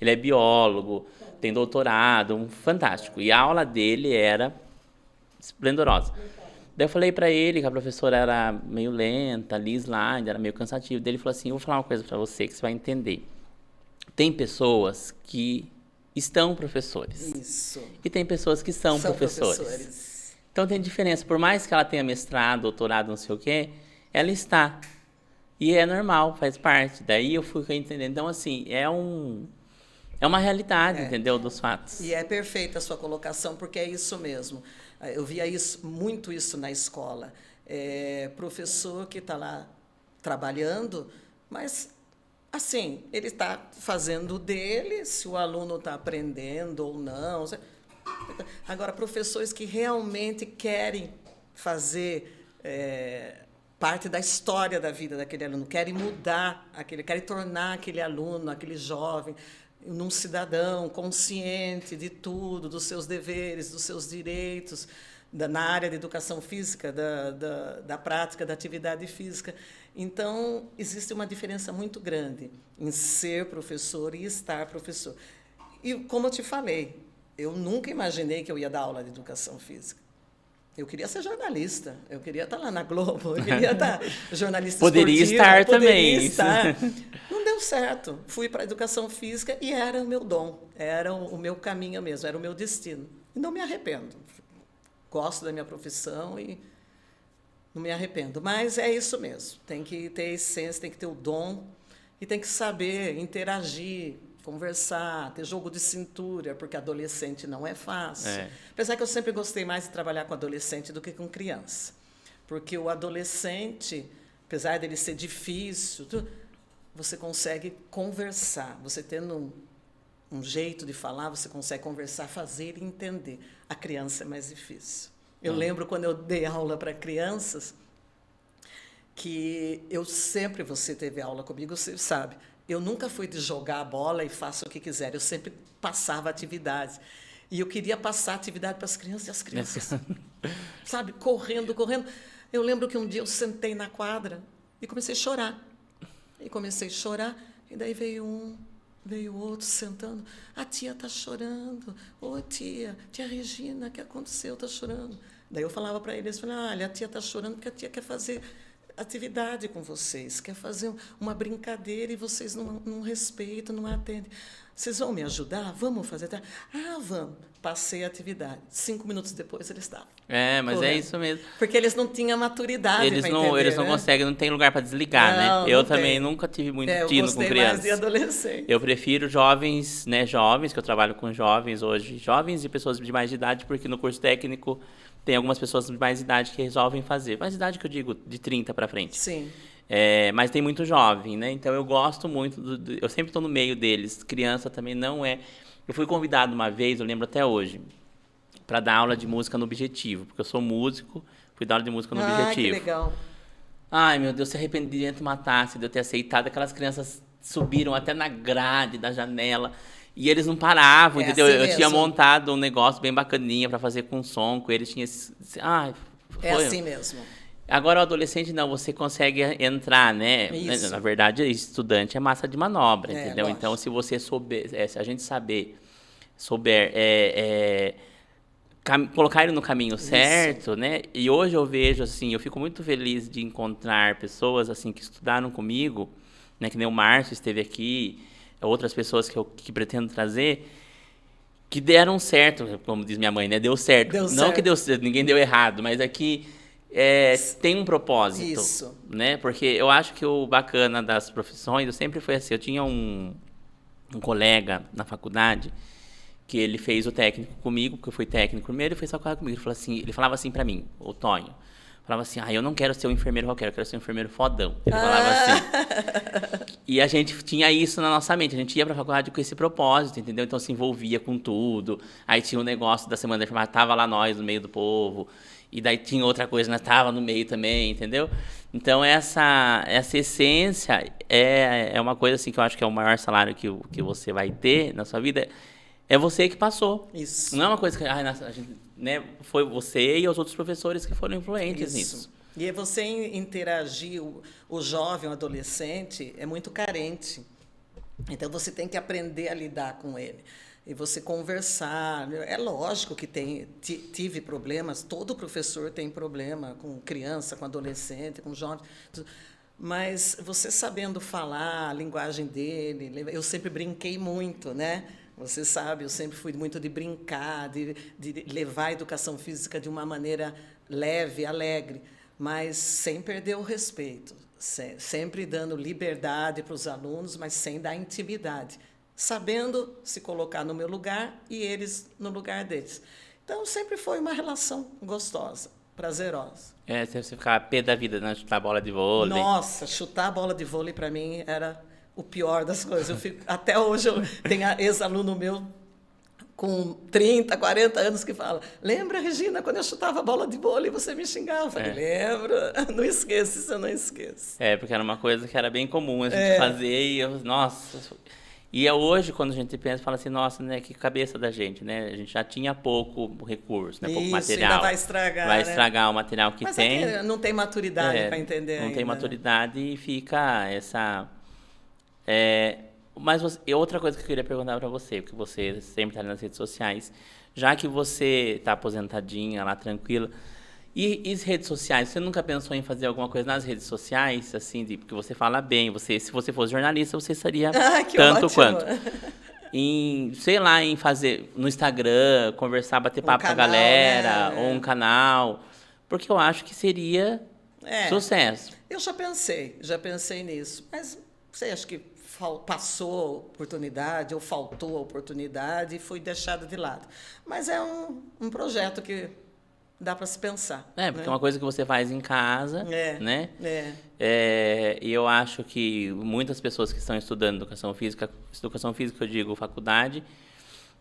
Ele é biólogo, tem doutorado, fantástico. E a aula dele era esplendorosa. Daí eu falei para ele que a professora era meio lenta, ali slide, era meio cansativo. Daí ele falou assim, eu vou falar uma coisa para você que você vai entender. Tem pessoas que estão professores. Isso. E tem pessoas que são professores. Então tem diferença. Por mais que ela tenha mestrado, doutorado, não sei o quê, ela está. E é normal, faz parte. Daí eu fui entendendo. Então, assim, é uma realidade, entendeu, dos fatos. E é perfeita a sua colocação, porque é isso mesmo. Eu via muito isso na escola. Professor que está lá trabalhando, mas, assim, ele está fazendo o dele, se o aluno está aprendendo ou não. Agora, professores que realmente querem fazer parte da história da vida daquele aluno, querem mudar, querem tornar aquele aluno, aquele jovem, num cidadão consciente de tudo, dos seus deveres, dos seus direitos, na área de educação física, da prática da atividade física. Então, existe uma diferença muito grande em ser professor e estar professor. E, como eu te falei, eu nunca imaginei que eu ia dar aula de educação física. Eu queria ser jornalista, eu queria estar lá na Globo, eu queria estar jornalista poderia esportiva. Estar poderia também. Estar. Não deu certo. Fui para a educação física e era o meu dom, era o meu caminho mesmo, era o meu destino. E não me arrependo. Gosto da minha profissão e não me arrependo. Mas é isso mesmo, tem que ter essência, tem que ter o dom e tem que saber interagir, conversar, ter jogo de cintura, porque adolescente não é fácil. Apesar que eu sempre gostei mais de trabalhar com adolescente do que com criança. Porque o adolescente, apesar dele ser difícil, você consegue conversar. Você tendo um jeito de falar, você consegue conversar, fazer e entender. A criança é mais difícil. Eu lembro quando eu dei aula para crianças, que você teve aula comigo, você sabe, eu nunca fui de jogar a bola e faça o que quiser, eu sempre passava atividades. E eu queria passar atividade para as crianças, e as crianças, sabe, correndo. Eu lembro que um dia eu sentei na quadra e comecei a chorar. E daí veio outro sentando. A tia está chorando. Ô, tia Regina, o que aconteceu? Está chorando. Daí eu falava para eles, olha, a tia está chorando porque a tia quer fazer atividade com vocês, quer fazer uma brincadeira e vocês não respeitam, não atendem. Vocês vão me ajudar? Vamos fazer? Vamos. Passei a atividade. 5 minutos depois eles estavam. Mas correndo. É isso mesmo. Porque eles não tinham maturidade para entender. Eles não conseguem, não tem lugar para desligar, né? Eu também nunca tive muito tino com crianças. Eu gostei mais de adolescente. Eu prefiro jovens, né? Jovens, que eu trabalho com jovens hoje. Jovens e pessoas de mais de idade, porque no curso técnico tem algumas pessoas de mais idade que resolvem fazer. Mais idade que eu digo, de 30 para frente. Sim. Mas tem muito jovem, né? Então eu gosto muito, eu sempre estou no meio deles. Criança também não é... Eu fui convidado uma vez, eu lembro até hoje, para dar aula de música no Objetivo, porque eu sou músico, fui dar aula de música no Objetivo. Que legal. Ai, meu Deus, se arrependia de matasse, de eu ter aceitado. Aquelas crianças subiram até na grade da janela e eles não paravam, entendeu? Assim eu tinha montado um negócio bem bacaninha para fazer com som, com eles tinha... É assim mesmo. Agora, o adolescente, não, você consegue entrar, né? Isso. Na verdade, estudante é massa de manobra, entendeu? Lógico. Então, se você souber, se a gente souber colocar ele no caminho certo, né? E hoje eu vejo, assim, eu fico muito feliz de encontrar pessoas, assim, que estudaram comigo, né? Que nem o Márcio esteve aqui, outras pessoas que pretendo trazer, que deram certo, como diz minha mãe, né? Deu certo. Não que deu certo, ninguém deu errado, mas aqui... tem um propósito. Isso. Né? Porque eu acho que o bacana das profissões, eu sempre fui assim, eu tinha um colega na faculdade que ele fez o técnico comigo, porque eu fui técnico primeiro, e fez faculdade comigo. Ele falava assim pra mim, o Tonho, falava assim, eu não quero ser um enfermeiro qualquer, eu quero ser um enfermeiro fodão. Ele falava assim. E a gente tinha isso na nossa mente, a gente ia pra faculdade com esse propósito, entendeu? Então se envolvia com tudo. Aí tinha um negócio da Semana da Enfermagem, tava lá nós no meio do povo. E daí tinha outra coisa, nós estava no meio também, entendeu? Então, essa essência é uma coisa assim que eu acho que é o maior salário que você vai ter na sua vida. É você que passou. Isso. Não é uma coisa que a gente, né, foi você e os outros professores que foram influentes nisso. E é você interagir, o jovem, o adolescente, é muito carente. Então, você tem que aprender a lidar com ele. E você conversar. É lógico que tive problemas, todo professor tem problema com criança, com adolescente, com jovem. Mas você sabendo falar a linguagem dele, eu sempre brinquei muito, né? Você sabe, eu sempre fui muito de brincar, de levar a educação física de uma maneira leve, alegre, mas sem perder o respeito, sempre dando liberdade para os alunos, mas sem dar intimidade, sabendo se colocar no meu lugar e eles no lugar deles. Então, sempre foi uma relação gostosa, prazerosa. Você ficava pé da vida, né? Chutar bola de vôlei. Nossa, chutar a bola de vôlei para mim era o pior das coisas. Até hoje eu tenho ex-aluno meu com 30, 40 anos que fala: lembra, Regina, quando eu chutava a bola de vôlei você me xingava? Eu falei: lembro, não esqueço, isso eu não esqueço. Porque era uma coisa que era bem comum a gente fazer e nossa. E hoje, quando a gente pensa, fala assim, nossa, né, que cabeça da gente, né? A gente já tinha pouco recurso, né, pouco material. Ainda vai estragar, vai né? estragar o material que Mas tem. É que não tem maturidade para entender não ainda, tem maturidade, né? E fica essa... Mas outra coisa que eu queria perguntar para você, porque você sempre está nas redes sociais, já que você está aposentadinha lá, tranquila, e as redes sociais, você nunca pensou em fazer alguma coisa nas redes sociais, assim, porque você fala bem, se você fosse jornalista, você seria tanto ótimo. quanto. Sei lá, em fazer no Instagram, conversar, bater papo com a galera, né? Ou um canal, porque eu acho que seria sucesso. Eu já pensei nisso, mas você acha que passou a oportunidade ou faltou a oportunidade e foi deixado de lado. Mas é um projeto que dá para se pensar. Porque é uma coisa que você faz em casa, né? E eu acho que muitas pessoas que estão estudando educação física eu digo faculdade,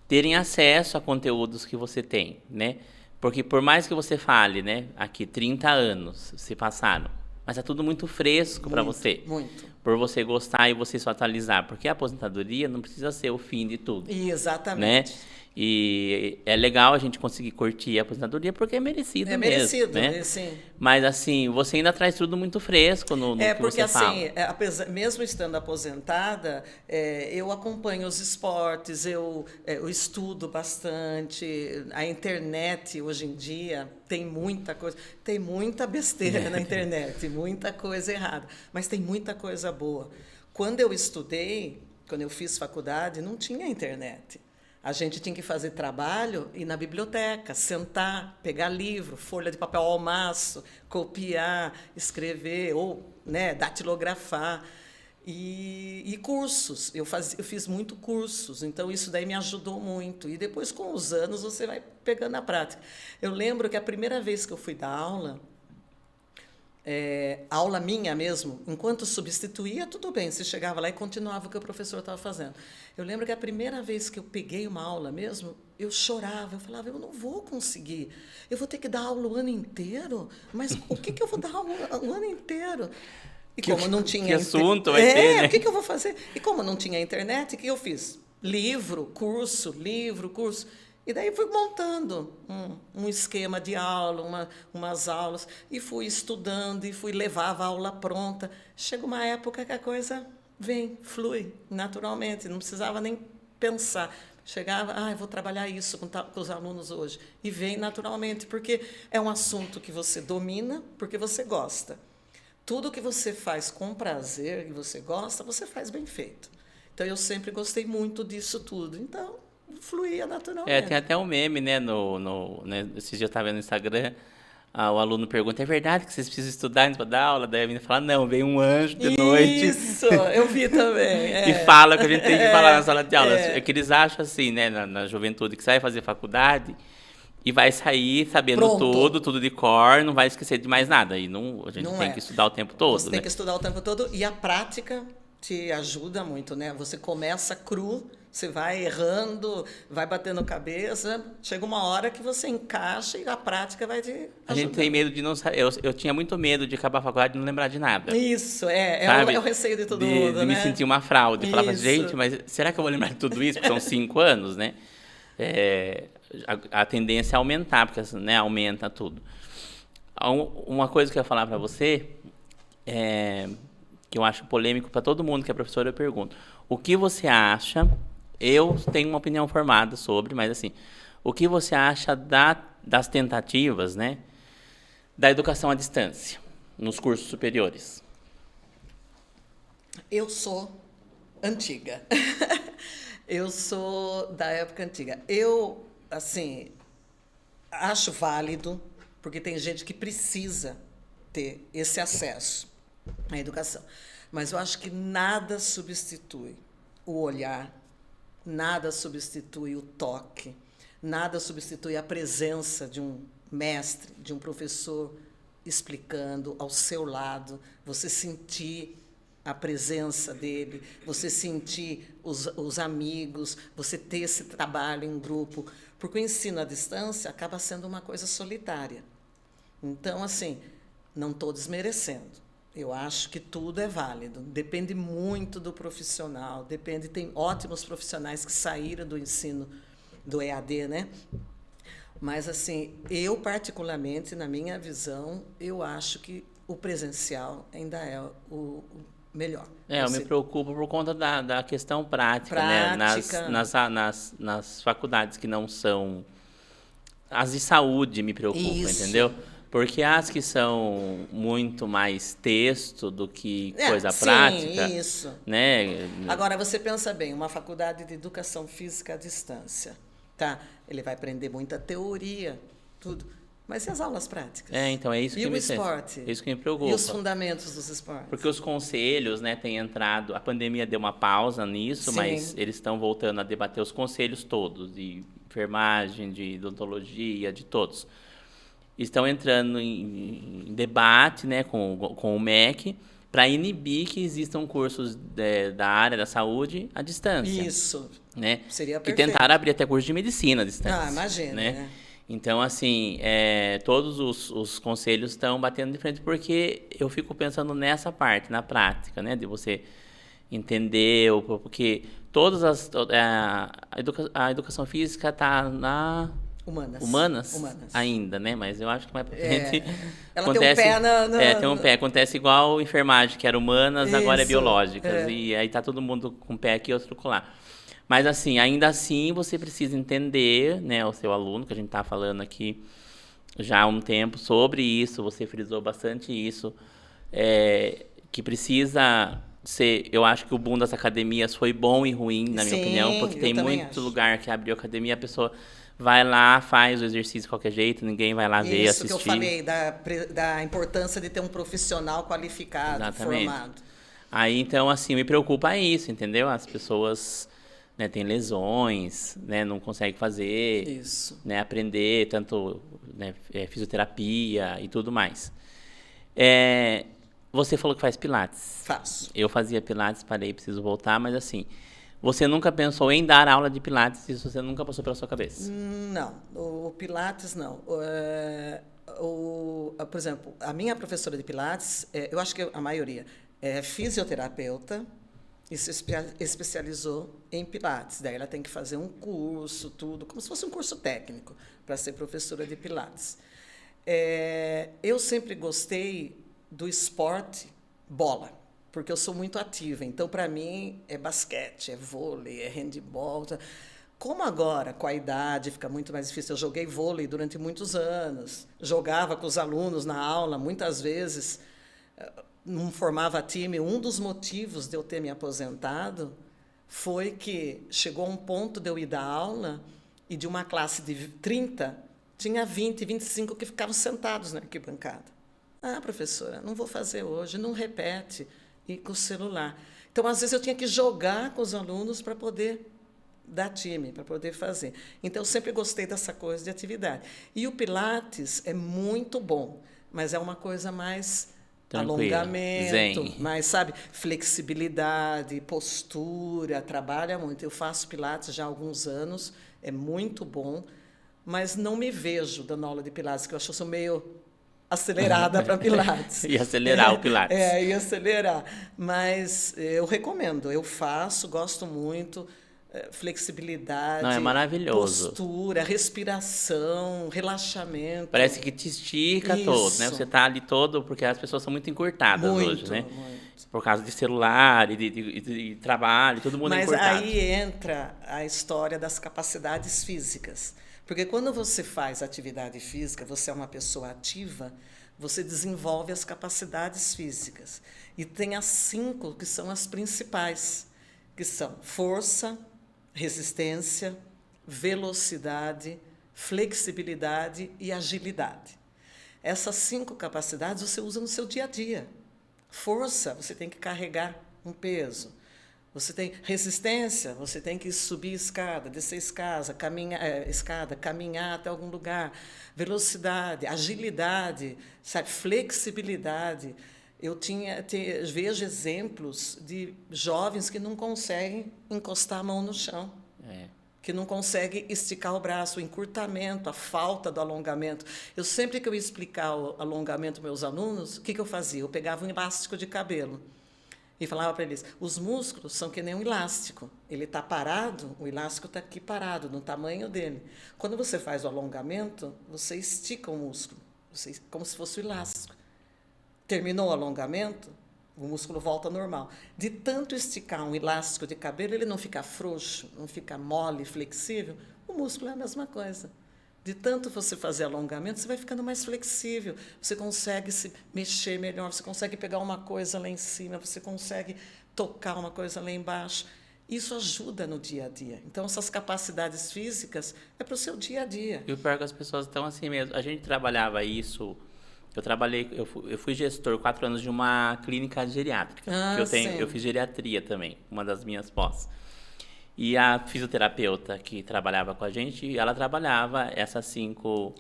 terem acesso a conteúdos que você tem, né? Porque por mais que você fale, né? Aqui 30 anos se passaram, mas é tudo muito fresco para você. Muito. Por você gostar e você se atualizar. Porque a aposentadoria não precisa ser o fim de tudo. Exatamente. Né? E é legal a gente conseguir curtir a aposentadoria porque é merecido mesmo. É merecido, né? Sim. Mas, assim, você ainda traz tudo muito fresco no que você fala. Porque, mesmo estando aposentada, eu acompanho os esportes, eu estudo bastante. A internet, hoje em dia, tem muita coisa. Tem muita besteira na internet, muita coisa errada. Mas tem muita coisa boa. Quando eu estudei, quando eu fiz faculdade, não tinha internet. A gente tinha que fazer trabalho, ir na biblioteca, sentar, pegar livro, folha de papel ao maço, copiar, escrever ou datilografar. E cursos. Eu fiz muito cursos, então isso daí me ajudou muito. E depois, com os anos, você vai pegando a prática. Eu lembro que a primeira vez que eu fui dar aula, aula minha mesmo, enquanto substituía, tudo bem, você chegava lá e continuava o que o professor estava fazendo. Eu lembro que a primeira vez que eu peguei uma aula mesmo, eu chorava, eu falava, eu não vou conseguir, eu vou ter que dar aula o ano inteiro, mas o que eu vou dar aula o ano inteiro? E como não tinha... Que assunto vai ter, né? O que eu vou fazer? E como não tinha internet, o que eu fiz? Livro, curso. E daí fui montando um esquema de aula, umas aulas, e fui estudando, e levava a aula pronta. Chega uma época que a coisa flui naturalmente, não precisava nem pensar. Chegava, eu vou trabalhar isso com os alunos hoje. E vem naturalmente, porque é um assunto que você domina, porque você gosta. Tudo que você faz com prazer e você gosta, você faz bem feito. Então, eu sempre gostei muito disso tudo. Então, fluía naturalmente. Tem até um meme, né? Esses dias eu estava vendo no Instagram, o aluno pergunta, é verdade que vocês precisam estudar antes para dar aula? Daí a menina fala, não, vem um anjo de noite. Isso, eu vi também. E fala o que a gente tem que falar na sala de aula. É que eles acham assim, né, na juventude, que sai fazer faculdade e vai sair sabendo tudo de cor, não vai esquecer de mais nada. E a gente tem que estudar o tempo todo. Você tem que estudar o tempo todo e a prática te ajuda muito, né? Você começa cru, você vai errando, vai batendo cabeça, chega uma hora que você encaixa e a prática vai te ajudar. A gente tem medo de não saber. Eu tinha muito medo de acabar a faculdade e não lembrar de nada. Isso, é o receio de todo mundo, de me sentir uma fraude. Eu falava, gente, mas será que eu vou lembrar de tudo isso? Porque são 5 anos, né? A tendência é aumentar, porque aumenta tudo. Uma coisa que eu ia falar para você, que eu acho polêmico para todo mundo que é professor, eu pergunto, o que você acha, eu tenho uma opinião formada sobre, mas assim, o que você acha das tentativas, né, da educação à distância, nos cursos superiores? Eu sou antiga. Eu sou da época antiga. Eu, assim, acho válido, porque tem gente que precisa ter esse acesso à educação. Mas eu acho que nada substitui o olhar, nada substitui o toque, nada substitui a presença de um mestre, de um professor explicando ao seu lado, você sentir a presença dele, você sentir os amigos, você ter esse trabalho em grupo, porque o ensino à distância acaba sendo uma coisa solitária. Então, assim, não estou desmerecendo. Eu acho que tudo é válido. Depende muito do profissional, depende, tem ótimos profissionais que saíram do ensino do EAD, né? Mas, assim, eu, particularmente, na minha visão, eu acho que o presencial ainda é o melhor. Eu me preocupo por conta da questão prática, né? Prática. Nas faculdades que não são... As de saúde me preocupam, Isso. entendeu? Porque as que são muito mais texto do que coisa prática... Sim, isso. Né? Agora, você pensa bem, uma faculdade de educação física à distância, tá? Ele vai aprender muita teoria, tudo. Mas e as aulas práticas? Então, é isso e que o me esporte? É isso que me preocupa. E os fundamentos dos esportes? Porque os conselhos, né, têm entrado... A pandemia deu uma pausa nisso, Sim. mas eles estão voltando a debater os conselhos todos, de enfermagem, de odontologia, de todos. Estão entrando em debate, né, com o MEC para inibir que existam cursos da área da saúde à distância. Isso. Né? Seria que perfeito. tentaram abrir até curso de medicina à distância. Ah, imagina, né? Então, assim, todos os conselhos estão batendo de frente, porque eu fico pensando nessa parte, na prática, né? De você entender, porque todas a educação física está na... Humanas ainda, né? Mas eu acho que mais pra frente... Ela acontece, tem um pé tem um pé. Acontece igual enfermagem, que era humanas, agora é Isso, biológicas. E aí tá todo mundo com um pé aqui e outro colar. Mas, assim, ainda assim, você precisa entender, né, o seu aluno, que a gente tá falando aqui já há um tempo sobre isso, você frisou bastante isso, que precisa ser... Eu acho que o boom das academias foi bom e ruim, na minha opinião, porque tem muito lugar que abriu academia, a pessoa vai lá, faz o exercício de qualquer jeito, ninguém vai lá ver, assistir. Isso que eu falei, da importância de ter um profissional qualificado, Exatamente. formado. Aí, então, assim, me preocupa isso, entendeu? As pessoas... Né, tem lesões, né, não conseguem fazer, Isso. Né, aprender, tanto né, fisioterapia e tudo mais. Você falou que faz pilates. Faço. Eu fazia pilates, parei, preciso voltar, mas assim, você nunca pensou em dar aula de pilates, isso você nunca passou pela sua cabeça? Não, o pilates não. Por exemplo, a minha professora de pilates, eu acho que a maioria é fisioterapeuta, e se especializou em pilates. Daí ela tem que fazer um curso, tudo, como se fosse um curso técnico para ser professora de pilates. Eu sempre gostei do esporte bola, porque eu sou muito ativa. Então, para mim, é basquete, é vôlei, é handebol. Como agora, com a idade, fica muito mais difícil. Eu joguei vôlei durante muitos anos, jogava com os alunos na aula, muitas vezes... não formava time. Um dos motivos de eu ter me aposentado foi que chegou um ponto de eu ir dar aula e de uma classe de 30, tinha 20, 25 que ficavam sentados na arquibancada. Ah, professora, não vou fazer hoje, não repete, e com o celular. Então, às vezes, eu tinha que jogar com os alunos para poder dar time, para poder fazer. Então, eu sempre gostei dessa coisa de atividade. E o Pilates é muito bom, mas é uma coisa mais... Tranquilo. Alongamento, Zen. mas, sabe, flexibilidade, postura, trabalha muito. Eu faço pilates já há alguns anos, é muito bom, mas não me vejo dando aula de pilates, que eu acho que eu sou meio acelerada para pilates. E acelerar o pilates. E acelerar. Mas eu recomendo, eu faço, gosto muito. Flexibilidade, não, é maravilhoso. Postura, respiração, relaxamento. Parece que te estica todo, né? Você tá ali todo, porque as pessoas são muito encurtadas hoje, né? Muito. Por causa de celular e de trabalho, todo mundo é encurtado. Mas aí entra a história das capacidades físicas. Porque quando você faz atividade física, você é uma pessoa ativa, você desenvolve as capacidades físicas. E tem as 5 que são as principais, que são força, resistência, velocidade, flexibilidade e agilidade. Essas 5 capacidades você usa no seu dia a dia. Força, você tem que carregar um peso. Você tem resistência, você tem que subir escada, descer escada, caminhar até algum lugar. Velocidade, agilidade, sabe? Flexibilidade. Vejo exemplos de jovens que não conseguem encostar a mão no chão. Que não consegue esticar o braço, o encurtamento, a falta do alongamento. Sempre que eu ia explicar o alongamento para meus alunos, o que eu fazia? Eu pegava um elástico de cabelo e falava para eles, os músculos são que nem um elástico. Ele está parado, o elástico está aqui parado, no tamanho dele. Quando você faz o alongamento, você estica o músculo, como se fosse o elástico. Terminou o alongamento, o músculo volta ao normal. De tanto esticar um elástico de cabelo, ele não fica frouxo, não fica mole, flexível, o músculo é a mesma coisa. De tanto você fazer alongamento, você vai ficando mais flexível, você consegue se mexer melhor, você consegue pegar uma coisa lá em cima, você consegue tocar uma coisa lá embaixo. Isso ajuda no dia a dia. Então, essas capacidades físicas é para o seu dia a dia. E o pior é que as pessoas estão assim mesmo. A gente trabalhava isso... Eu fui gestor 4 anos de uma clínica geriátrica. Eu fiz geriatria também, uma das minhas pós. E a fisioterapeuta que trabalhava com a gente, ela trabalhava essas 5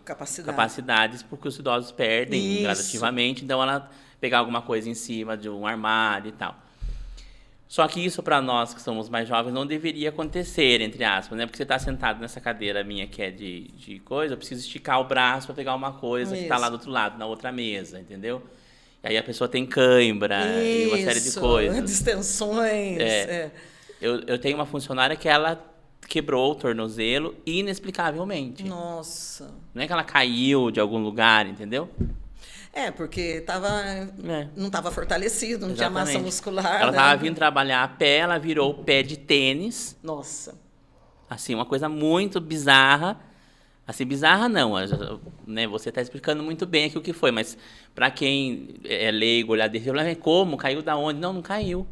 capacidades, porque os idosos perdem gradativamente, então ela pegava alguma coisa em cima de um armário e tal. Só que isso, para nós que somos mais jovens, não deveria acontecer, entre aspas, né? Porque você está sentado nessa cadeira minha que é de coisa, eu preciso esticar o braço para pegar uma coisa que está lá do outro lado, na outra mesa, entendeu? E aí a pessoa tem cãibra e uma série de coisas. Distensões. Eu tenho uma funcionária que ela quebrou o tornozelo inexplicavelmente. Nossa. Não é que ela caiu de algum lugar, entendeu? Porque não estava fortalecido, não tinha massa muscular. Ela estava vindo trabalhar a pé, ela virou o pé de tênis. Nossa. Assim, uma coisa muito bizarra. Assim, bizarra não, né? Você está explicando muito bem aqui o que foi, mas para quem é leigo, olhar desse, como? Caiu da onde? Não caiu.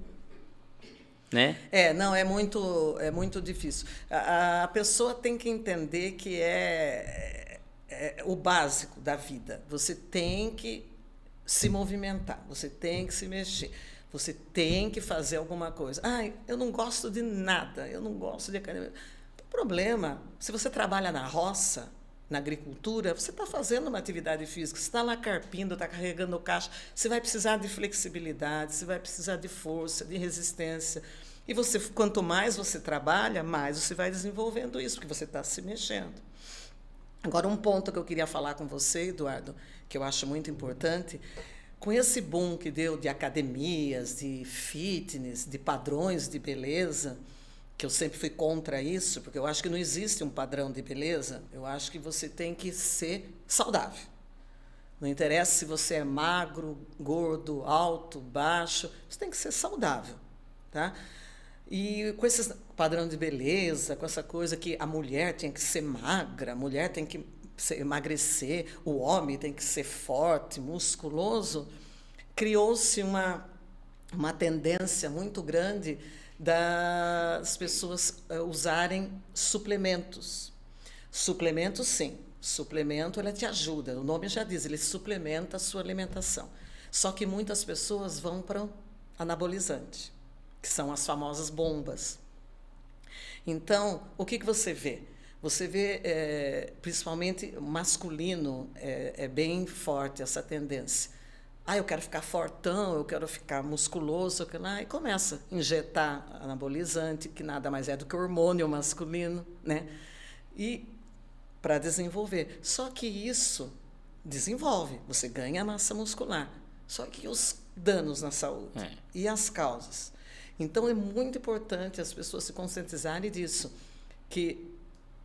Né? É muito difícil. A pessoa tem que entender que é o básico da vida. Você tem que se movimentar, você tem que se mexer, você tem que fazer alguma coisa. Eu não gosto de nada, eu não gosto de academia. Não tem problema. Se você trabalha na roça, na agricultura, você está fazendo uma atividade física, você está lá carpindo, está carregando caixa, você vai precisar de flexibilidade, você vai precisar de força, de resistência. E quanto mais você trabalha, mais você vai desenvolvendo isso, porque você está se mexendo. Agora, um ponto que eu queria falar com você, Eduardo, que eu acho muito importante, com esse boom que deu de academias, de fitness, de padrões de beleza, que eu sempre fui contra isso, porque eu acho que não existe um padrão de beleza, eu acho que você tem que ser saudável. Não interessa se você é magro, gordo, alto, baixo, você tem que ser saudável, tá? E com esse padrão de beleza, com essa coisa que a mulher tem que ser magra, a mulher tem que emagrecer, o homem tem que ser forte, musculoso, criou-se uma tendência muito grande das pessoas usarem suplementos. Suplementos, sim. Suplemento, ele te ajuda. O nome já diz, ele suplementa a sua alimentação. Só que muitas pessoas vão para o anabolizante, que são as famosas bombas. Então, o que você vê? Você vê, principalmente masculino, é bem forte essa tendência. Eu quero ficar fortão, eu quero ficar musculoso, e começa a injetar anabolizante, que nada mais é do que hormônio masculino, né? E para desenvolver. Só que isso desenvolve, você ganha massa muscular. Só que os danos na saúde e as causas. Então, é muito importante as pessoas se conscientizarem disso, que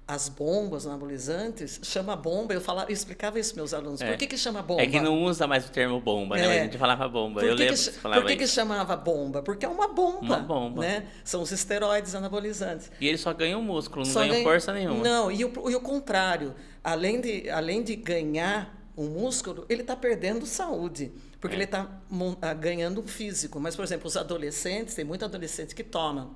as bombas anabolizantes, chama bomba, eu explicava isso para meus alunos. Por que chama bomba? É que não usa mais o termo bomba, né? A gente falava bomba. Eu lembro que você falava Por que chamava bomba? Porque é uma bomba. Uma bomba. Né? São os esteroides anabolizantes. E ele só ganha o músculo, não ganha força nenhuma. Não, e o contrário. Além de ganhar o músculo, ele está perdendo saúde, porque ele está ganhando físico. Mas, por exemplo, os adolescentes, tem muito adolescente que toma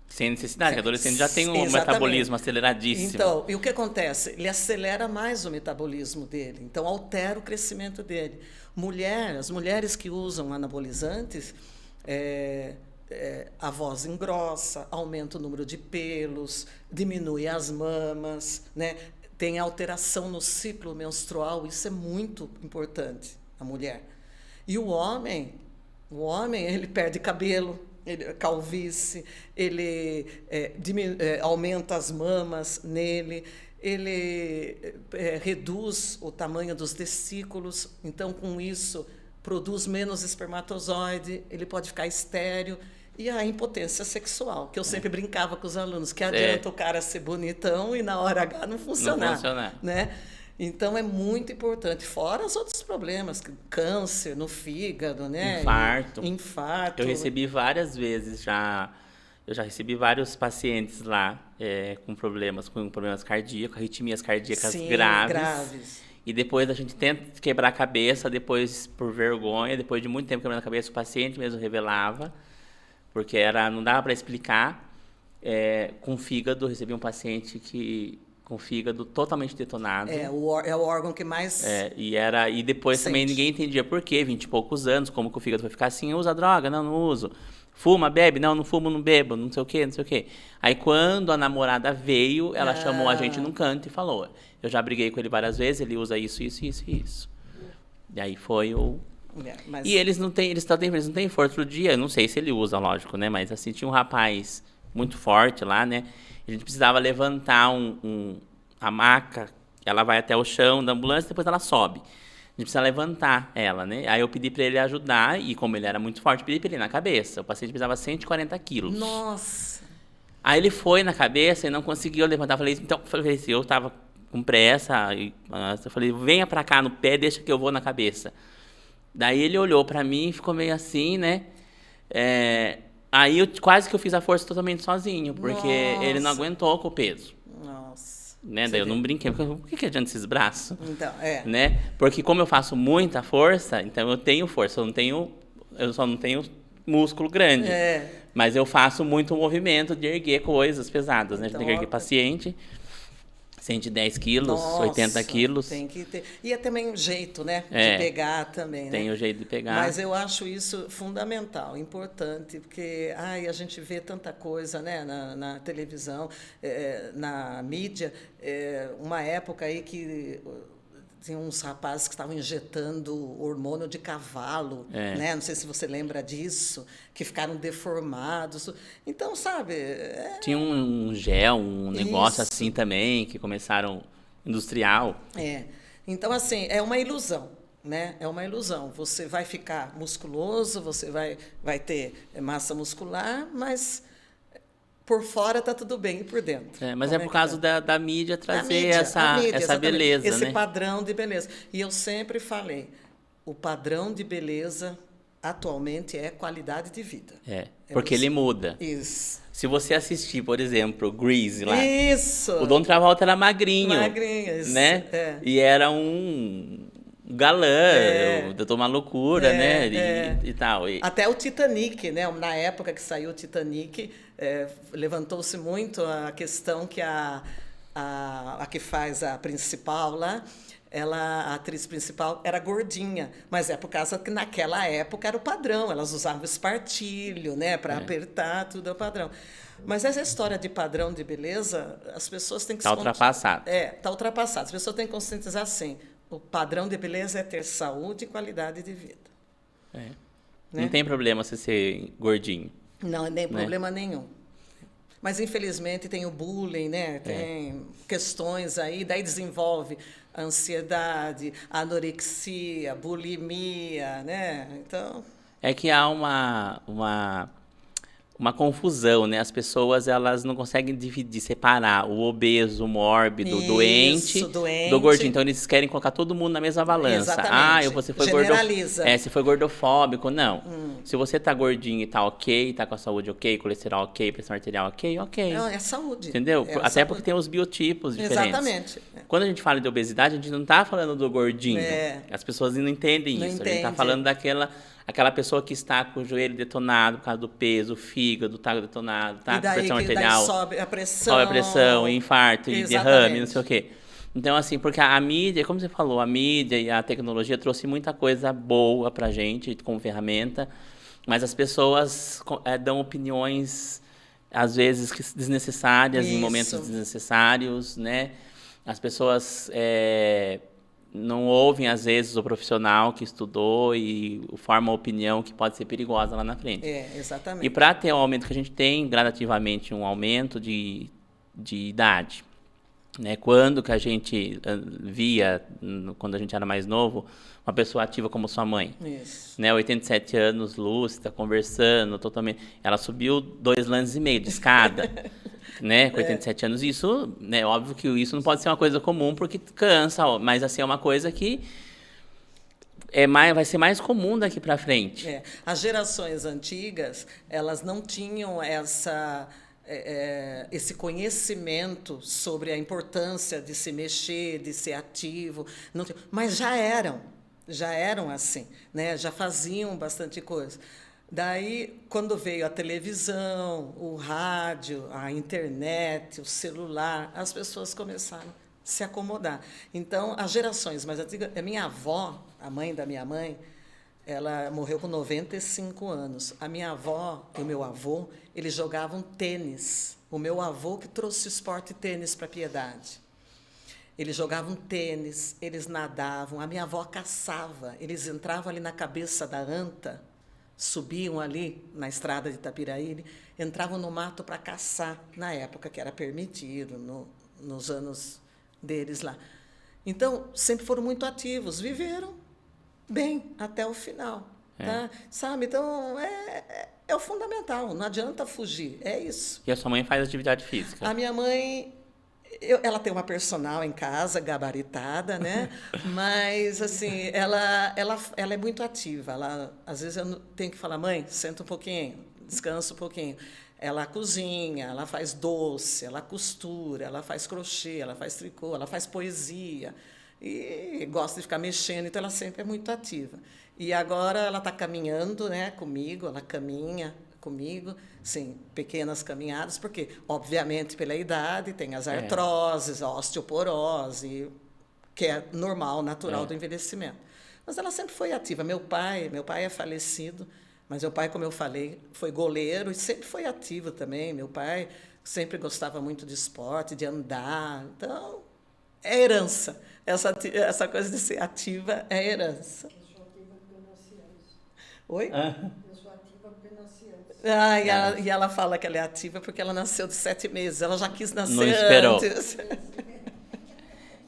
Sem necessidade, porque adolescente já tem um Exatamente. metabolismo aceleradíssimo. Então, e o que acontece? Ele acelera mais o metabolismo dele, então altera o crescimento dele. As mulheres que usam anabolizantes, a voz engrossa, aumenta o número de pelos, diminui as mamas, né? Tem alteração no ciclo menstrual, isso é muito importante, a mulher. E o homem, ele perde cabelo, calvície, ele aumenta as mamas nele, ele reduz o tamanho dos testículos, então, com isso, produz menos espermatozoide, ele pode ficar estéril, e a impotência sexual, que eu sempre brincava com os alunos, que adianta o cara ser bonitão e na hora H não funcionar. Né? Então, é muito importante, fora os outros problemas, câncer no fígado, né? Infarto. Eu recebi várias vezes já, eu já recebi vários pacientes lá com problemas cardíacos, arritmias cardíacas graves. E depois a gente tenta quebrar a cabeça, depois, por vergonha, depois de muito tempo quebrando a cabeça, o paciente mesmo revelava, porque não dava para explicar. Com fígado, recebi um paciente com o fígado totalmente detonado. É o órgão que mais e depois também ninguém entendia por quê, 20 e poucos anos, como que o fígado foi ficar assim, usa droga? Não uso. Fuma, bebe? Não fumo, não bebo, não sei o quê. Aí quando a namorada veio, ela chamou a gente num canto e falou, eu já briguei com ele várias vezes, ele usa isso. E aí foi o... E eles não têm força pro dia, eu não sei se ele usa, lógico, né? Mas assim, tinha um rapaz muito forte lá, né? A gente precisava levantar a maca, ela vai até o chão da ambulância, depois ela sobe. A gente precisa levantar ela, né? Aí eu pedi para ele ajudar, e como ele era muito forte, pedi para ele ir na cabeça. O paciente pesava 140 quilos. Nossa! Aí ele foi na cabeça e não conseguiu levantar. Eu falei assim, eu tava com pressa, eu falei, venha para cá no pé, deixa que eu vou na cabeça. Daí ele olhou para mim e ficou meio assim, né? Aí quase que eu fiz a força totalmente sozinho, porque ele não aguentou com o peso. Nossa. Né? Daí eu não brinquei, porque o que adianta esses braços? Então, né? Porque como eu faço muita força, então eu tenho força, eu só não tenho músculo grande. Mas eu faço muito movimento de erguer coisas pesadas, né? A gente tem que erguer paciente, 110 quilos, nossa, 80 quilos. Tem que ter. E é também um jeito, né? De pegar também, né? Tem o jeito de pegar. Mas eu acho isso fundamental, importante, porque a gente vê tanta coisa, né? Na televisão, na mídia. Uma época aí que tinha uns rapazes que estavam injetando hormônio de cavalo, né? Não sei se você lembra disso, que ficaram deformados. Então, sabe... Tinha um gel, um negócio assim também, que começaram industrial. Então, assim, é uma ilusão, né? É uma ilusão. Você vai ficar musculoso, você vai ter massa muscular, mas... por fora está tudo bem e por dentro. Mas por causa da mídia trazer essa beleza, esse né? padrão de beleza. E eu sempre falei, o padrão de beleza atualmente é qualidade de vida. Porque ele muda. Isso. Se você assistir, por exemplo, Grease lá. Isso. O John Travolta era magrinho. Isso. Né? E era um galã, deu uma loucura, né? E tal. Até o Titanic, né? Na época que saiu o Titanic, levantou-se muito a questão que a que faz a principal lá, a atriz principal era gordinha, mas é por causa que naquela época era o padrão, elas usavam espartilho, né? Para apertar, tudo é o padrão. Mas essa história de padrão de beleza, as pessoas têm que... Está ultrapassado. Está ultrapassado. As pessoas têm que conscientizar assim. O padrão de beleza é ter saúde e qualidade de vida. Né? Não tem problema você ser gordinho. Não, nem problema nenhum. Mas, infelizmente, tem o bullying, né? Tem questões aí, daí desenvolve a ansiedade, a anorexia, bulimia, né? Então... É que há uma confusão, né? As pessoas, elas não conseguem dividir, separar o obeso, o mórbido, o doente do gordinho. Então, eles querem colocar todo mundo na mesma balança. Exatamente. Você foi generaliza. Você foi gordofóbico. Não. Se você tá gordinho e tá ok, tá com a saúde ok, colesterol ok, pressão arterial ok. Não, é saúde. Entendeu? É Até saúde. porque tem os biotipos diferentes. Exatamente. Quando a gente fala de obesidade, a gente não está falando do gordinho. É. As pessoas não entendem Não isso. A gente está entende. falando aquela pessoa que está com o joelho detonado por causa do peso, o fígado está detonado, tá E com daí, pressão daí arterial, sobe a pressão. sobe a pressão, infarto, e derrame, Exatamente. não sei o quê. Então, assim, porque a mídia, como você falou, a mídia e a tecnologia trouxe muita coisa boa pra gente como ferramenta, mas as pessoas dão opiniões, às vezes, desnecessárias, em momentos Isso. desnecessários, né? As pessoas não ouvem, às vezes, o profissional que estudou e forma uma opinião que pode ser perigosa lá na frente. Exatamente. E para ter o aumento que a gente tem, gradativamente, um aumento de idade, né? Quando que a gente via, quando a gente era mais novo, uma pessoa ativa como sua mãe, Isso. né? 87 anos, lúcida, conversando, totalmente. Ela subiu 2,5 lances de escada, né? Com 87 anos. Isso, né? Óbvio que isso não pode ser uma coisa comum, porque cansa, mas assim, é uma coisa que vai ser mais comum daqui para frente. As gerações antigas, elas não tinham esse conhecimento sobre a importância de se mexer, de ser ativo, mas já eram assim, né? Já faziam bastante coisa. Daí, quando veio a televisão, o rádio, a internet, o celular, as pessoas começaram a se acomodar. Então, as gerações mais antigas, a minha avó, a mãe da minha mãe, ela morreu com 95 anos. A minha avó e o meu avô, eles jogavam tênis. O meu avô que trouxe o esporte tênis para Piedade. Eles jogavam tênis, eles nadavam. A minha avó caçava. Eles entravam ali na cabeça da anta, subiam ali na estrada de Itapiraí, entravam no mato para caçar, na época que era permitido, nos anos deles lá. Então, sempre foram muito ativos, viveram bem até o final. Tá? Sabe? Então, é o fundamental, não adianta fugir, é isso. E a sua mãe faz atividade física? A minha mãe, ela tem uma personal em casa, gabaritada, né? Mas, assim, ela é muito ativa. Às vezes eu tenho que falar, mãe, senta um pouquinho, descansa um pouquinho. Ela cozinha, ela faz doce, ela costura, ela faz crochê, ela faz tricô, ela faz poesia. E gosta de ficar mexendo, então ela sempre é muito ativa. E agora ela está caminhando, né, comigo, ela caminha comigo, sim, pequenas caminhadas, porque, obviamente, pela idade, tem as artroses, a osteoporose, que é normal, natural do envelhecimento. Mas ela sempre foi ativa. Meu pai é falecido, mas meu pai, como eu falei, foi goleiro e sempre foi ativo também. Meu pai sempre gostava muito de esporte, de andar. Então, é herança. Essa coisa de ser ativa é herança. Eu sou ativa porque eu nasci antes. Oi? Eu sou ativa porque eu nasci antes. E ela fala que ela é ativa porque ela nasceu de 7 meses. Ela já quis nascer Não esperou. antes.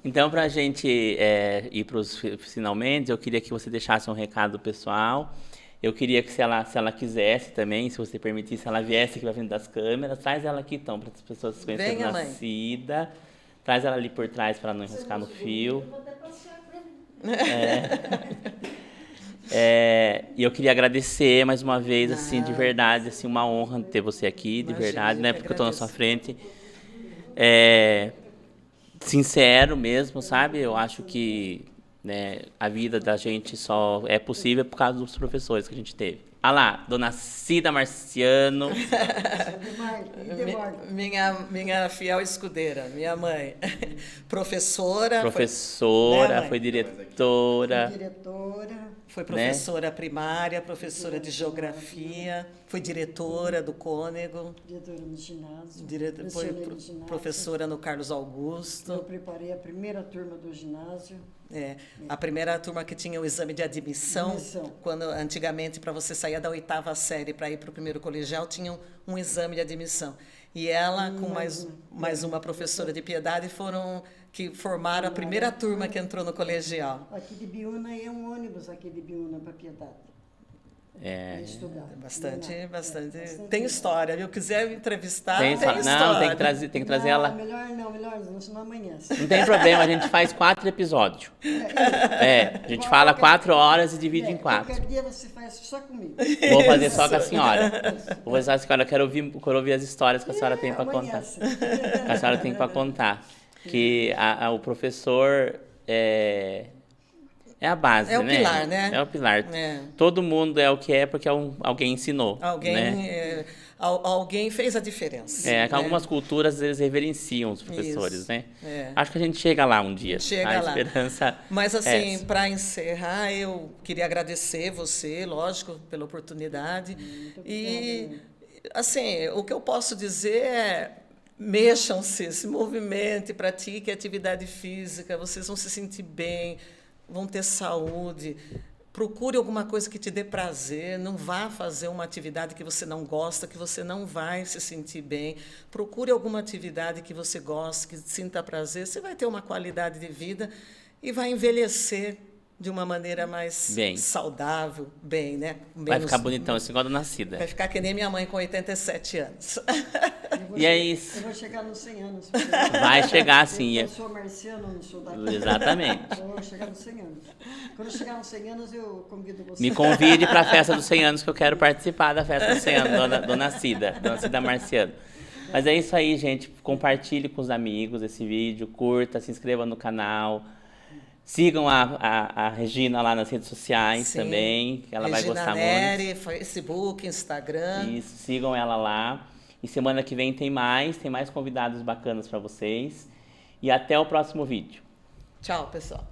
Então, para a gente ir para os finalmente, eu queria que você deixasse um recado pessoal. Eu queria que, se ela quisesse também, se você permitisse, ela viesse aqui para frente das câmeras. Traz ela aqui, então, para as pessoas conhecerem Venha, mãe. Nascida. Traz ela ali por trás para não enroscar no fio. Eu vou até passear para mim. E eu queria agradecer mais uma vez, assim, de verdade, assim, uma honra ter você aqui, de Imagina, verdade, eu né? que Porque eu estou na sua agradeço. frente. Sincero mesmo, sabe? Eu acho que, né, a vida da gente só é possível por causa dos professores que a gente teve. Ah lá, Dona Cida Marciano. Minha fiel escudeira, minha mãe. Professora. Professora, mãe? foi diretora. Diretora. Foi professora primária, professora de geografia, foi diretora do Cônego, Diretora no ginásio. foi lecionei no ginásio. professora no Carlos Augusto. Eu preparei a primeira turma do ginásio. A primeira turma que tinha o exame de admissão, Admissão. quando antigamente, para você sair da 8ª série para ir para o primeiro colegial, tinha um exame de admissão. E ela, com mais uma professora de piedade, foram que formaram a primeira turma que entrou no colegial. Aqui de Biúna é um ônibus aqui de Biúna para Piedade. Para estudar. Bastante. Tem história, viu? Quiser me entrevistar, Tem tem história. história. Não, tem que trazer ela. Melhor não, senão amanhã. Não tem problema, a gente faz 4 episódios. A gente fala 4 horas e divide em 4. Qualquer dia você faz só comigo. Vou fazer só com a senhora. Vou fazer só com a senhora, quero ouvir as histórias que a senhora tem para Amanhã, contar. sim. Que a senhora tem para contar. Que o professor é a base, É o né? pilar, né? É o pilar. É. Todo mundo é o que é porque alguém ensinou, Alguém, né? alguém fez a diferença. É, que né? algumas culturas eles reverenciam os professores, Isso, né? é. Acho que a gente chega lá um dia. Chega A lá. esperança Mas, é assim, essa. para encerrar, eu queria agradecer você, lógico, pela oportunidade. E, assim, o que eu posso dizer é: mexam-se, se movimente, pratique atividade física, vocês vão se sentir bem, vão ter saúde. Procure alguma coisa que te dê prazer, não vá fazer uma atividade que você não gosta, que você não vai se sentir bem. Procure alguma atividade que você goste, que sinta prazer, você vai ter uma qualidade de vida e vai envelhecer de uma maneira mais Bem. saudável, bem, né? Vai ficar bonitão, assim, igual a Dona Cida. Vai ficar que nem minha mãe com 87 anos. E é isso. Eu vou chegar nos 100 anos. Vai chegar sim. Eu sou marciano, não sou daqui. Exatamente. Eu vou chegar nos 100 anos. Quando eu chegar nos 100 anos, eu convido você. Me convide para a festa dos 100 anos, que eu quero participar da festa dos 100 anos, Dona Cida Marciano. Mas é isso aí, gente. Compartilhe com os amigos esse vídeo, curta, se inscreva no canal. Sigam a Regina lá nas redes sociais Sim. também, que ela vai Regina gostar Neri, muito. Facebook, Instagram. Isso, sigam ela lá. E semana que vem tem mais convidados bacanas para vocês. E até o próximo vídeo. Tchau, pessoal.